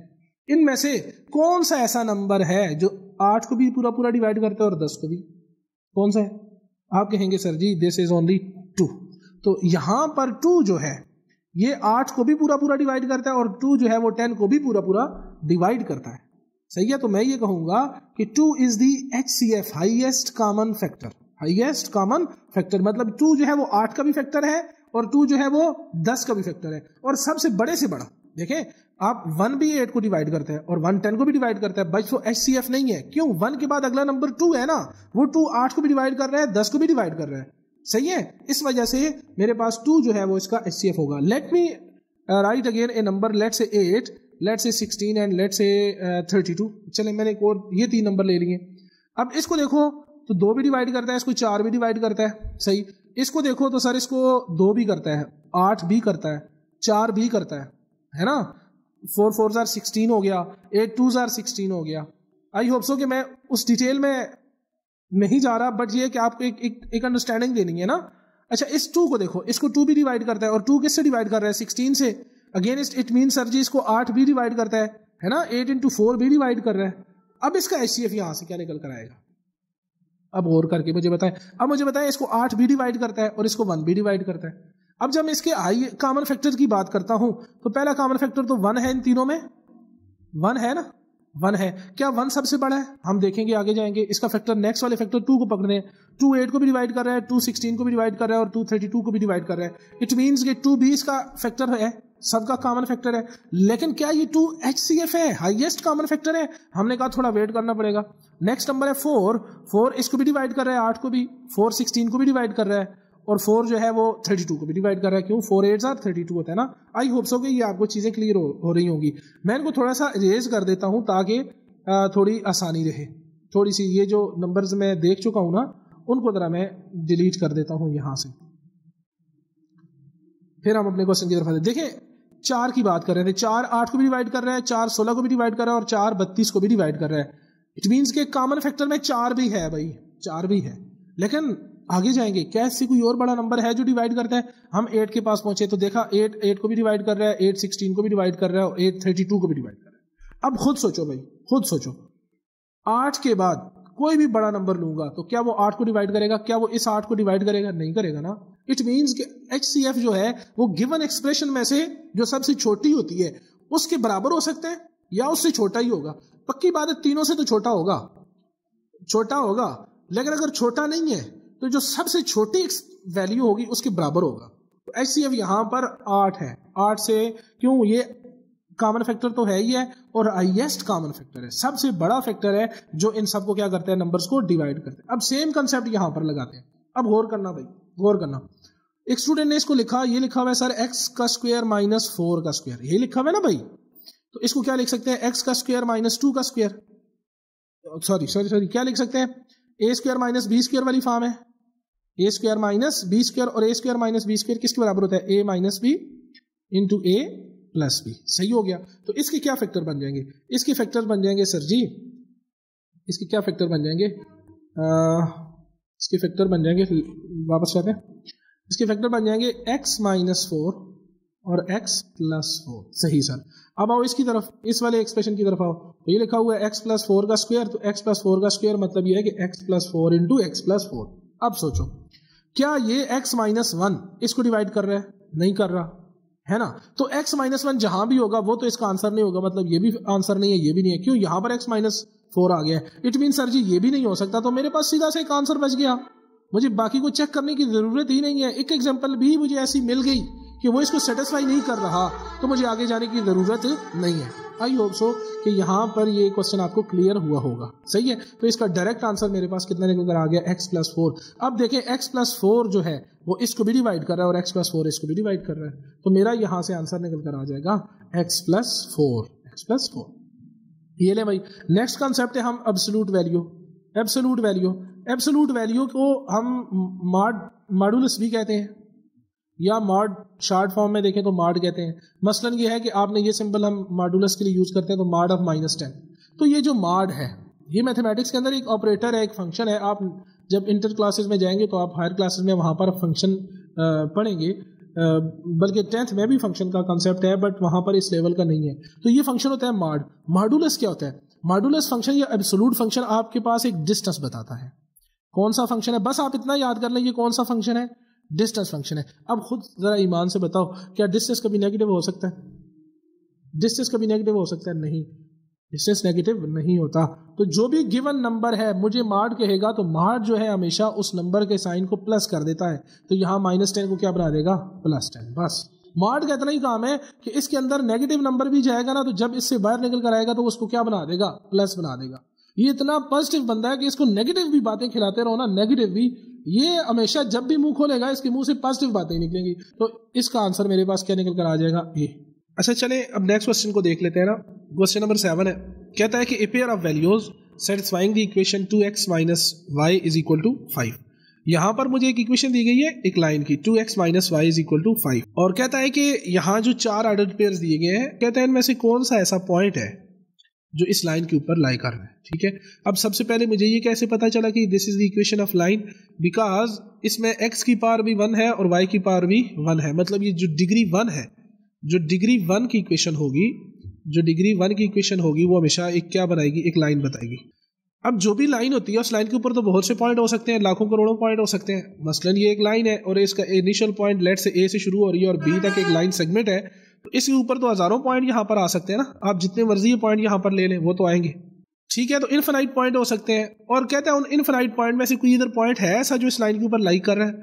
इनमें से कौन सा ऐसा नंबर है जो 8 को भी पूरा डिवाइड करता है और 10 को भी? कौन सा है? आप कहेंगे sir ji this is only 2। तो यहां पर 2 जो है ये 8 को भी पूरा डिवाइड करता है और 2 जो है वो 10 को भी पूरा डिवाइड करता है। सही है। तो मैं ये कहूंगा कि 2 is the HCF, highest common factor. Highest common factor मतलब 2 जो है वो 8 का भी फैक्टर है और 2 जो है वो 10 का भी फैक्टर है, और सबसे बड़े से बड़ा। देखें आप 1 भी 8 को डिवाइड करते हैं और 1 10 को भी डिवाइड करता है, बस वो HCF नहीं है। क्यों? 1 के बाद अगला नंबर 2 है ना, वो 2 8 को भी डिवाइड कर रहा है, 10 को भी डिवाइड कर रहा है। सही है। इस वजह से मेरे पास 2 जो है वो इसका HCF होगा। लेट मी राइट अगेन ए नंबर, लेट से 8, लेट से 16 एंड लेट से 32। चले मैंने एक और ये 3 नंबर ले लिए। अब इसको देखो तो 2 भी डिवाइड करता है, इसको 4 भी डिवाइड करता है। सही। इसको देखो तो सर इसको 2 भी करता है, 8 भी करता है, 4 भी करता है ना। 4 4 आर 16 हो गया, 8 2 आर 16 हो गया। आई होप सो कि मैं उस डिटेल में नहीं जा रहा, बट ये कि आपको एक अंडरस्टैंडिंग देनी है ना। अच्छा इस 2 को देखो, इसको 2 भी डिवाइड करता है और 2 किससे डिवाइड कर रहा है? 16 से। अगेन इट मीन सर जी इसको 8 भी डिवाइड करता है ना, 8 into 4 भी डिवाइड कर रहा है। अब इसका HCF यहां से क्या निकल कर आएगा? अब गौर करके मुझे बताएं। अब मुझे बताएं इसको 8 भी डिवाइड करता है और इसको 1 भी डिवाइड करता है। अब जब मैं इसके हाई कॉमन फैक्टर की बात करता हूं तो पहला कॉमन फैक्टर तो 1 है, इन तीनों में 1 है ना, 1 है। क्या 1 सबसे बड़ा है? हम देखेंगे आगे जाएंगे। इसका फैक्टर नेक्स्ट वाले फैक्टर 2 को पकड़ने, 2 8 को भी डिवाइड कर रहा है, 2 16 को भी डिवाइड कर रहा है और 2 32 को भी डिवाइड कर रहा है। इट मीन्स कि 2 भी इसका फैक्टर है, सबका कॉमन फैक्टर है। लेकिन क्या ये 2 HCF है, हाईएस्ट कॉमन फैक्टर है? हमने कहा थोड़ा वेट करना पड़ेगा। नेक्स्ट नंबर है 4 इसको भी डिवाइड कर रहा है, 8 को भी, 4 16 को भी डिवाइड कर रहा है और 4 जो है वो 32 को भी डिवाइड कर रहा है। क्यों? 4 8 आर 32 होता है ना। आई होप सो कि ये आपको चीजें क्लियर हो रही होंगी। मैं इनको थोड़ा सा इरेज कर देता हूं ताकि थोड़ी आसानी रहे। थोड़ी सी ये जो नंबर्स मैं देख चुका हूं ना उनको जरा मैं डिलीट कर देता हूं यहां से, फिर हम अपने क्वेश्चन की तरफ आते हैं। देखें 4 की बात कर रहे थे, 4 8 को भी डिवाइड कर रहा है, 4 16 को भी डिवाइड कर रहा है और 4 32 को भी डिवाइड कर रहा है। इट मीन्स के कॉमन फैक्टर में 4 भी है भाई, 4 भी है। लेकिन आगे जाएंगे, क्या इससे कोई और बड़ा नंबर है जो डिवाइड करता है? हम 8 के पास पहुंचे तो देखा 8 को भी डिवाइड कर रहा है, 8 16 को भी डिवाइड कर रहा है और 8 32 को भी डिवाइड कर रहा है। अब खुद सोचो भाई, खुद सोचो, 8 के बाद कोई भी बड़ा नंबर लूंगा तो क्या वो 8 को डिवाइड करेगा? क्या वो इस 8 को डिवाइड करेगा? नहीं करेगा ना। इट मीन्स कि HCF जो है वो गिवन एक्सप्रेशन में से जो सबसे छोटी होती है उसके बराबर हो सकते हैं या उससे छोटा ही होगा। पक्की बात है तीनों से तो छोटा होगा, छोटा होगा। लेकिन अगर छोटा नहीं है तो जो सबसे छोटी वैल्यू होगी उसके बराबर होगा। तो HCF यहां पर 8 है। 8 से क्यों? ये कॉमन फैक्टर तो है ही है और हाईएस्ट कॉमन फैक्टर है, सबसे बड़ा फैक्टर है जो इन सबको क्या करता है? नंबर्स को डिवाइड करते हैं। अब सेम कंसेप्ट यहां पर लगाते हैं। अब गौर करना भाई, गौर करना। एक स्टूडेंट ने इसको लिखा, ये लिखा हुआ है सर x का स्क्वायर माइनस 4 का स्क्वायर, ये लिखा हुआ है ना भाई। तो इसको क्या लिख सकते हैं? x का स्क्वायर माइनस 2 का स्क्वायर, सॉरी क्या लिख सकते हैं? ए स्क्वायर माइनस बी स्क्वायर वाली फॉर्म है, ए स्क्वायर माइनस बी स्क्वायर, और ए स्क्वायर माइनस बी स्क्वायर किसके बराबर होता है, ए माइनस बी इंटू ए प्लस बी। सही हो गया। तो इसके क्या फैक्टर बन जाएंगे, इसके फैक्टर बन जाएंगे सर जी, इसके क्या फैक्टर बन जाएंगे, इसके फैक्टर बन जाएंगे, वापस आते हैं, इसके फैक्टर बन जाएंगे x माइनस 4 और x प्लस 4। सही सर। अब आओ इसकी तरफ, इस वाले एक्सप्रेशन की तरफ आओ, तो ये लिखा हुआ है x प्लस 4 का स्क्वायर, तो x प्लस 4 का स्क्वायर मतलब ये है कि x plus 4 into x plus 4। अब सोचो क्या ये x माइनस 1 इसको डिवाइड कर रहा है, नहीं कर रहा है ना, तो x माइनस 1 जहां भी होगा वो तो इसका आंसर नहीं होगा, मतलब ये भी आंसर नहीं है, ये भी नहीं है, क्यों, यहां पर x माइनस 4 आ गया है। इट मीन सर जी ये भी नहीं हो सकता, तो मेरे पास सीधा से एक आंसर बच गया, मुझे बाकी को चेक करने की जरूरत ही नहीं है। एक एग्जांपल भी मुझे ऐसी मिल गई कि वो इसको सेटिस्फाई नहीं कर रहा, तो मुझे आगे जाने की जरूरत नहीं है। आई होप सो कि यहाँ पर ये क्वेश्चन आपको क्लियर हुआ होगा। सही है। तो इसका डायरेक्ट आंसर मेरे पास कितना निकल कर आ गया, x प्लस 4। अब देखें x प्लस 4 जो है वो इसको भी डिवाइड कर रहा है और x प्लस 4 इसको भी डिवाइड कर रहा है, तो मेरा यहाँ से आंसर निकल कर आ जाएगा x प्लस 4, x प्लस 4। ये ले भाई, नेक्स्ट कॉन्सेप्ट है हम absolute value. Absolute value, absolute value को हम मॉडुलस भी कहते हैं, या मॉड शॉर्ट फॉर्म में देखें तो मॉड कहते हैं। मसलन ये है कि आपने ये सिंबल हम मॉडुलस के लिए यूज करते हैं, तो मॉड ऑफ -10। तो ये जो मॉड है ये मैथमेटिक्स के अंदर एक ऑपरेटर है, एक फंक्शन है। आप जब इंटर क्लासेस में जाएंगे तो आप हायर क्लासेस में वहां पर फंक्शन पढ़ेंगे, बल्कि 10th में भी फंक्शन का कंसेप्ट है, बट वहां पर इस लेवल का नहीं है। तो ये फंक्शन होता है मॉड। मॉडुलस क्या होता है, मॉडुलस फंक्शन या एब्सोल्यूट फंक्शन आपके पास एक डिस्टेंस बताता है। कौन सा फंक्शन है, बस आप इतना याद कर लें, ये कौन सा फंक्शन है, डिस्टेंस फंक्शन है। अब खुद जरा ईमान से बताओ, क्या डिस्टेंस कभी नेगेटिव हो सकता है, डिस्टेंस कभी नेगेटिव हो सकता है, नहीं, डिस्टेंस नेगेटिव नहीं होता। तो जो भी गिवन नंबर है मुझे मॉड कहेगा, तो मॉड जो है हमेशा उस नंबर के साइन को प्लस कर देता है, तो यहां -10 को क्या बना देगा, +10। बस मॉड का इतना ही काम है कि इसके अंदर नेगेटिव नंबर भी जाएगा ना, तो जब इससे बाहर निकल कर आएगा तो उसको क्या बना देगा, प्लस बना देगा। ये इतना पॉजिटिव बंदा है कि इसको नेगेटिव भी बातें खिलाते रहो ना, नेगेटिव भी, ये हमेशा जब भी मुंह खोलेगा इसके मुंह से पॉजिटिव बातें निकलेंगी। तो इसका आंसर मेरे पास क्या निकल कर आ जाएगा, ए। अच्छा चले अब नेक्स्ट क्वेश्चन को देख लेते हैं ना। क्वेश्चन नंबर 7 है, कहता है कि a pair of values satisfying the equation 2x minus y is equal to 5। यहां पर मुझे एक इक्वेशन दी गई है एक लाइन की, 2x minus y is equal to 5, और कहता है कि यहाँ जो 4 ऑर्डर्ड पेयर्स दिए गए हैं, कहता है इनमें से कौन सा ऐसा पॉइंट है जो इस लाइन के ऊपर लाई कर रहा है। ठीक है, अब सबसे पहले मुझे ये कैसे पता चला कि this is the equation of line, because इसमें x की पावर भी 1 है और y की पावर भी 1 है, मतलब ये जो डिग्री 1 है, जो डिग्री 1 की इक्वेशन होगी, जो डिग्री 1 की इक्वेशन होगी वो हमेशा एक क्या बनाएगी, एक लाइन बताएगी। अब जो भी लाइन होती है उस लाइन के ऊपर तो बहुत से पॉइंट हो सकते हैं, लाखों करोड़ों पॉइंट हो सकते हैं। मसलन ये एक लाइन है और इसका इनिशियल पॉइंट लेट से ए से शुरू हो रही है और बी तक एक लाइन सेगमेंट है, तो इसके ऊपर तो हजारों पॉइंट यहाँ पर आ सकते हैं ना, आप जितने मर्जी ये पॉइंट यहाँ पर ले लें वो तो आएंगे। ठीक है, तो इनफिनाइट पॉइंट हो सकते हैं, और कहते हैं उन इनफिनाइट पॉइंट में से कोई इधर पॉइंट है ऐसा जो इस लाइन के ऊपर लाई कर रहा है।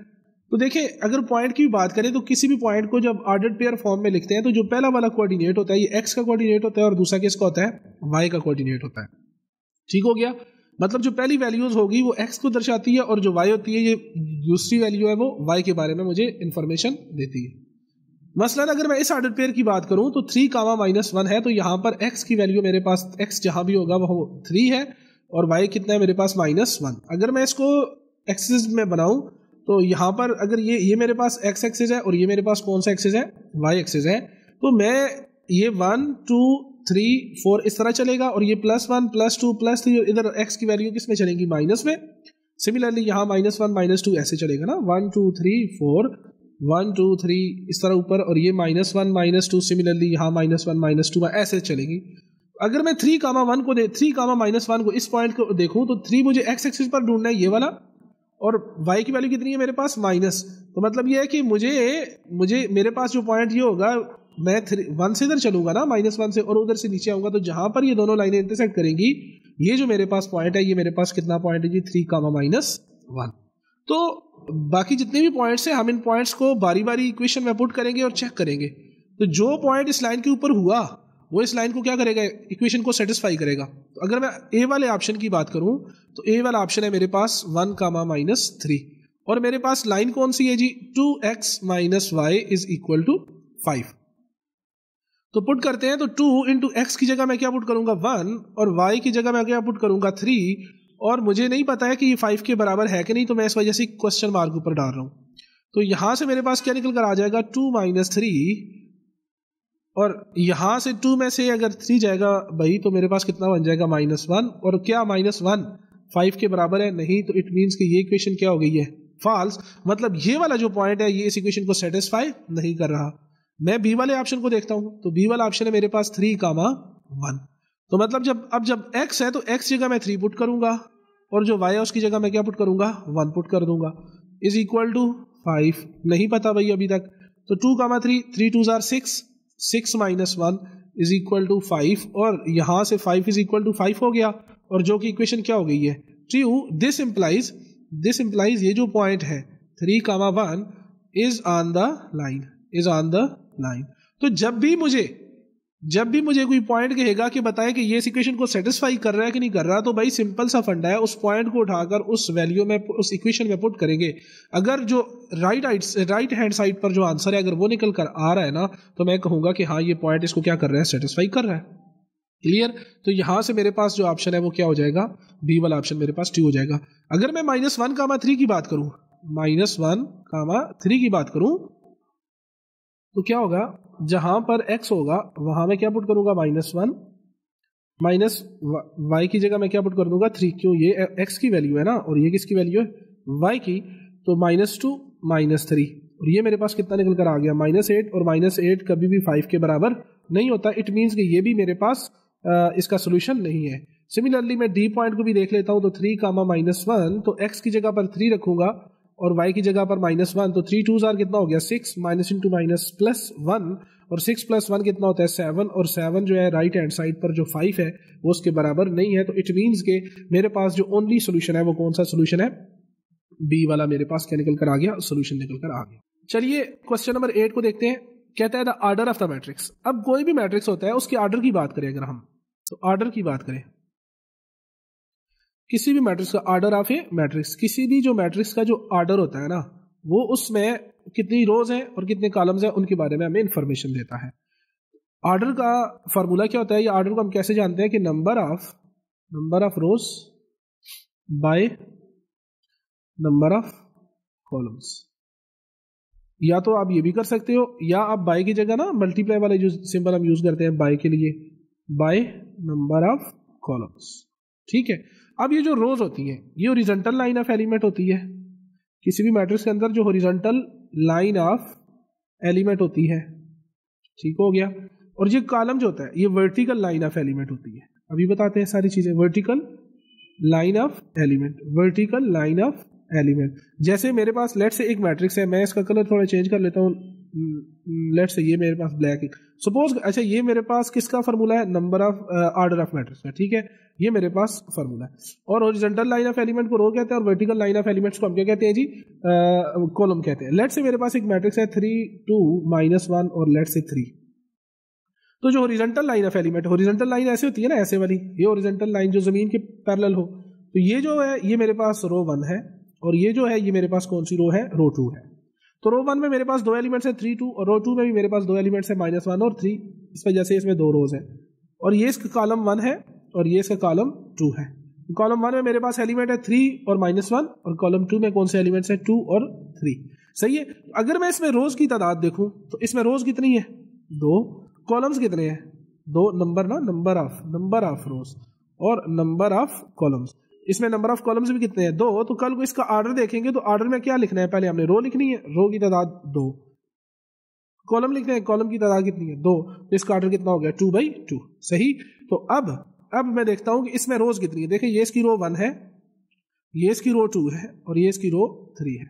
तो देखिए अगर पॉइंट की बात करें तो किसी भी पॉइंट को जब ऑर्डर्ड पेयर फॉर्म में लिखते हैं तो जो पहला वाला कोऑर्डिनेट होता है ये x का कोऑर्डिनेट होता है और दूसरा किसका होता है, y का कोऑर्डिनेट होता है। ठीक हो गया, मतलब जो पहली वैल्यूज होगी वो x को दर्शाती है और जो y होती है ये दूसरी वैल्यू है वो y के बारे में मुझे इंफॉर्मेशन देती है। मसलन अगर मैं इस ऑर्डर पेयर की बात करूं तो 3, -1 है, तो यहां पर x की वैल्यू मेरे पास x जहां भी होगा वो 3 है और y कितना है मेरे पास -1। अगर मैं इसको एक्सिस में बनाऊं तो यहां पर अगर ये मेरे पास x एक्सिस है और ये मेरे पास कौन सा एक्सिस है, y एक्सिस है, तो मैं ये 1 2 3 4 इस तरह चलेगा और ये +1 +2 +3 और इधर x की वैल्यू किस में चलेगी, माइनस में। सिमिलरली यहाँ -1 -2 ऐसे चलेगा ना, 1 2 3 4 1 2 3 इस तरह ऊपर, और ये -1 -2 सिमिलरली यहाँ -1 -2 ऐसे चलेगी। अगर मैं 3, 1 को 3, -1 को इस पॉइंट को देखूं तो 3 मुझे x एक्सिस पर ढूंढना है ये वाला, और y की वैल्यू कितनी है मेरे पास, माइनस। तो मतलब ये है कि मुझे मेरे पास जो पॉइंट ये होगा, मैं 1 से इधर चलूंगा ना, -1 से, और उधर से नीचे आऊंगा, तो जहां पर ये दोनों लाइनें इंटरसेक्ट करेंगी ये जो मेरे पास पॉइंट है, ये मेरे पास कितना पॉइंट है जी, 3, -1। तो बाकी जितने भी पॉइंट्स हैं हम इन पॉइंट्स को बारी बारी इक्वेशन में पुट करेंगे और चेक करेंगे। तो जो पॉइंट इस लाइन के ऊपर हुआ वो इस लाइन को क्या करेगा, इक्वेशन को सेटिस्फाई करेगा। तो अगर मैं ए वाले ऑप्शन की बात करूं तो ए वाला ऑप्शन है मेरे पास 1, -3, और मेरे पास लाइन कौन सी है जी, 2x minus y is equal to 5। तो पुट करते हैं, तो 2 इंटू एक्स की जगह मैं क्या पुट करूंगा, 1, और y की जगह मैं क्या पुट करूंगा, 3, और मुझे नहीं पता है कि ये 5 के बराबर है कि नहीं, तो मैं इस वजह से क्वेश्चन मार्क ऊपर डाल रहा हूं। तो यहां से मेरे पास क्या निकल कर आ जाएगा 2 - 3, और यहां से 2 में से अगर 3 जाएगा भाई तो मेरे पास कितना बन जाएगा -1। और क्या -1 5 के बराबर है? नहीं। तो इट मीन्स कि ये इक्वेशन क्या हो गई है? फॉल्स। मतलब ये वाला जो पॉइंट है ये इस इक्वेशन को सेटिस्फाई नहीं कर रहा। मैं बी वाले ऑप्शन को देखता हूं, तो बी वाला ऑप्शन है मेरे पास 3, 1। तो मतलब जब x है तो x जगह मैं 3 पुट करूंगा, और जो y है उसकी जगह मैं क्या पुट करूंगा? 1 पुट कर दूंगा, इज इक्वल टू 5। नहीं पता भाई अभी तक। तो 2, 3, 3 2 आर 6, 6 - 1 इज इक्वल टू 5, और यहां से 5 इज इक्वल टू 5 हो गया, और जो कि इक्वेशन क्या हो गई है? ट्रू। दिस इंप्लाइज ये जो पॉइंट है 3, 1 इज ऑन द लाइन, तो जब भी मुझे कोई पॉइंट कहेगा कि बताएं कि ये इस इक्वेशन को सेटिस्फाई कर रहा है कि नहीं कर रहा, तो भाई सिंपल सा फंडा है, उस पॉइंट को उठाकर उस वैल्यू में, उस इक्वेशन में पुट करेंगे। अगर जो राइट हैंड साइड पर जो आंसर है अगर वो निकल कर आ रहा है ना, तो मैं कहूंगा कि हाँ ये पॉइंट इसको क्या कर रहा है? सेटिस्फाई कर रहा है। क्लियर? तो यहां से मेरे पास जो ऑप्शन है वो क्या हो जाएगा? बी वाला ऑप्शन मेरे पास ट्रू हो जाएगा। अगर मैं -1, 3 की बात करूं, -1, 3 की बात करूं, तो क्या होगा? जहां पर x होगा वहां मैं क्या पुट करूंगा? -1, माइनस y की जगह मैं क्या पुट कर दूंगा? 3, क्यों? ये x की वैल्यू है ना, और ये किसकी वैल्यू है? y की। तो -2, -3, और ये मेरे पास कितना निकल कर आ गया? -8, और -8 कभी भी 5 के बराबर नहीं होता। इट मीन्स कि ये भी मेरे पास इसका सोल्यूशन नहीं है। सिमिलरली मैं डी पॉइंट को भी देख लेता हूं, तो 3, -1, तो x की जगह पर 3 रखूंगा और y की जगह पर -1, तो 3 2 आर कितना हो गया? 6, -(-1), और 6 + 1 कितना होता है? 7, और 7 जो है राइट हैंड साइड पर जो 5 है वो उसके बराबर नहीं है। तो इट मीन्स के मेरे पास जो ओनली सोल्यूशन है वो कौन सा सोल्यूशन है? बी वाला मेरे पास क्या निकल कर आ गया? सोल्यूशन निकल कर आ गया। चलिए क्वेश्चन नंबर 8 को देखते हैं। कहता है the order of the matrix. अब कोई भी मैट्रिक्स होता है उसके ऑर्डर की बात करें अगर हम, तो ऑर्डर की बात करें, किसी भी मैट्रिक्स का ऑर्डर ऑफ ए मैट्रिक्स, किसी भी जो मैट्रिक्स का जो ऑर्डर होता है ना, वो उसमें कितनी रोज हैं और कितने कॉलम्स हैं उनके बारे में हमें इंफॉर्मेशन देता है। ऑर्डर का फॉर्मूला क्या होता है? ये ऑर्डर को हम कैसे जानते हैं कि number of rose by number of columns. या तो आप ये भी कर सकते हो, या आप बाय की जगह ना मल्टीप्लाई वाले जो सिंबल हम यूज करते हैं बाय के लिए, बाय नंबर ऑफ कॉलम्स। ठीक है। अब ये जो रोज होती है ये हॉरिजॉन्टल लाइन ऑफ एलिमेंट होती है। किसी भी मैट्रिक्स के अंदर जो हॉरिजॉन्टल लाइन ऑफ एलिमेंट होती है, ठीक हो गया। और ये कॉलम जो होता है ये वर्टिकल लाइन ऑफ एलिमेंट होती है। अभी बताते हैं सारी चीजें। Vertical line of element, vertical line of element. जैसे मेरे पास लेट से एक मैट्रिक्स है, मैं इसका कलर थोड़ा चेंज कर लेता हूँ। लेट से ये मेरे पास ब्लैक है, सपोज। अच्छा, ये मेरे पास किसका फॉर्मूला है? Number of order of matrix है। ठीक है, ये मेरे पास फॉर्मूला है। और हॉरिजॉन्टल लाइन ऑफ एलिमेंट को रो कहते हैं, और वर्टिकल लाइन ऑफ एलिमेंट्स को हम क्या कहते हैं जी? कॉलम कहते हैं। लेट से मेरे पास एक मैट्रिक्स है 3 2 -1 और लेट से 3। तो जो horizontal line of element, horizontal line ऐसे होती है ना, ऐसे वाली, ये हॉरिजॉन्टल लाइन जो जमीन के पैरेलल हो, तो ये जो है ये मेरे पास रो 1 है, और ये जो है ये मेरे पास कौन सी रो है? रो 2 है। तो रो 1 में मेरे पास 2 एलिमेंट्स है 3 2, और रो 2 में भी मेरे पास 2 एलिमेंट्स है -1 और 3। इस वजह से इसमें 2 रोज है, और ये इसका कॉलम 1 है और ये इसका कॉलम 2 है। कॉलम 1 में मेरे पास एलिमेंट है 3 और -1, और कॉलम 2 में कौन से एलिमेंट्स है? 2 और 3। सही है। अगर मैं इसमें रोज की तादाद देखूं तो इसमें रोज कितनी है? 2। कॉलम्स कितने हैं? 2। नंबर ऑफ रोज और नंबर ऑफ कॉलम्स। इसमें नंबर ऑफ कॉलम्स भी कितने हैं? 2। तो कल को इसका ऑर्डर देखेंगे तो ऑर्डर में क्या लिखना है? पहले हमने रो लिखनी है, रो की तादाद 2। कॉलम लिखना है, कॉलम की तादाद कितनी है? 2। तो इसका ऑर्डर कितना हो गया? 2/2। सही। तो अब मैं देखता हूं कि इसमें रोज कितनी है। देखिए, ये इसकी रो 1 है, ये इसकी रो 2 है, और ये इसकी रो 3 है।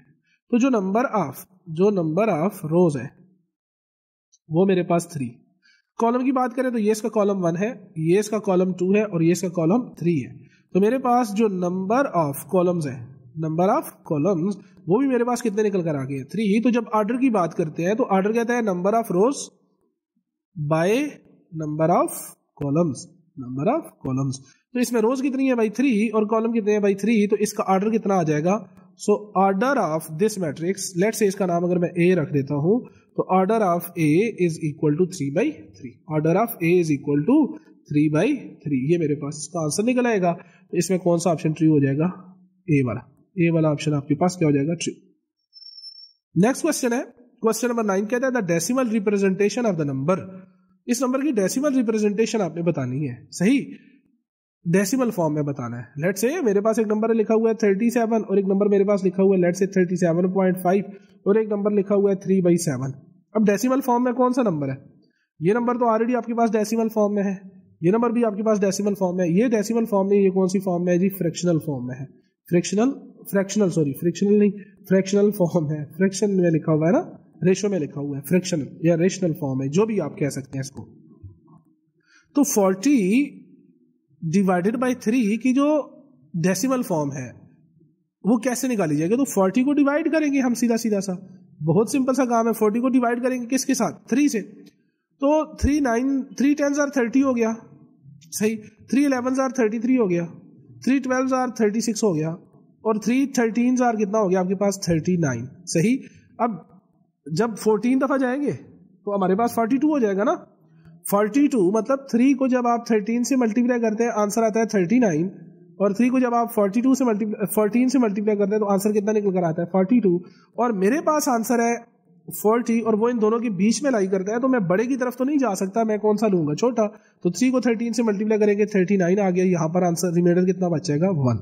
तो जो नंबर ऑफ रोज है वो मेरे पास 3। कॉलम की बात करें तो ये इसका कॉलम 1 है, ये इसका कॉलम 2 है, और ये इसका कॉलम 3 है। तो मेरे पास जो नंबर ऑफ कॉलम्स है, नंबर ऑफ कॉलम्स, वो भी मेरे पास कितने निकल कर आ गए? 3। तो जब ऑर्डर की बात करते हैं तो ऑर्डर कहता है number of rose by number of columns, तो इसमें रोज कितनी है भाई? 3, और कॉलम कितने हैं भाई? 3। तो इसका ऑर्डर कितना आ जाएगा? So order of this matrix, let say इसका नाम अगर मैं ए रख देता हूं, तो order of A is equal to 3/3, order of A is equal to 3/3, ये मेरे पास इसका आंसर निकल आएगा। तो इसमें कौन सा ऑप्शन ट्रू हो जाएगा? ए वाला ऑप्शन आपके पास क्या हो जाएगा? ट्रू। नेक्स्ट क्वेश्चन है, क्वेश्चन नंबर 9 कहता है the decimal representation of the number. इस नंबर की डेसिमल रिप्रेजेंटेशन आपने बतानी है, सही डेसिमल फॉर्म में बताना है। लेट से मेरे पास एक नंबर लिखा हुआ है 37 और एक नंबर मेरे पास लिखा हुआ है लेट से 37.5 और एक नंबर लिखा हुआ है 3/7। अब डेसिमल फॉर्म में कौन सा नंबर है? ये नंबर तो ऑलरेडी आपके पास डेसिमल फॉर्म में है, ये नंबर भी आपके पास डेसिमल फॉर्म में है। ये डेसिमल फॉर्म में, ये कौन सी फॉर्म में है जी? फ्रैक्शनल फॉर्म में है। फ्रैक्शनल फॉर्म है, फ्रैक्शन में लिखा हुआ है ना, रेशो में लिखा हुआ है, फ्रैक्शनल या रेशनल फॉर्म है, जो भी आप कह सकते हैं इसको। तो 40 डिवाइडेड बाय 3 की जो डेसिमल फॉर्म है वो कैसे निकाली जाएगी? तो 40 को डिवाइड करेंगे हम सीधा सा, बहुत सिंपल सा काम है। 40 को डिवाइड करेंगे किसके साथ? 3 से। तो 3 10s are 30 हो गया, सही। 3 11s are 33 हो गया, 3 12s are 36 हो गया और 3 13s are कितना हो गया आपके पास? 39, सही। अब जब 14 दफा जाएंगे तो हमारे पास 42 हो जाएगा ना। 42 मतलब 3 को जब आप 13 से मल्टीप्लाई करते हैं आंसर आता है 39, और 3 को जब आप 14 से मल्टीप्लाई करते हैं तो आंसर कितना निकल कर आता है? 42। और मेरे पास आंसर है 40 और वो इन दोनों के बीच में लाई करता है, तो मैं बड़े की तरफ तो नहीं जा सकता, मैं कौन सा लूंगा? छोटा। तो 3 को 13 से मल्टीप्लाई करेंगे 39 आ गया, यहाँ पर आंसर रिमाइंडर कितना बच जाएगा? 1।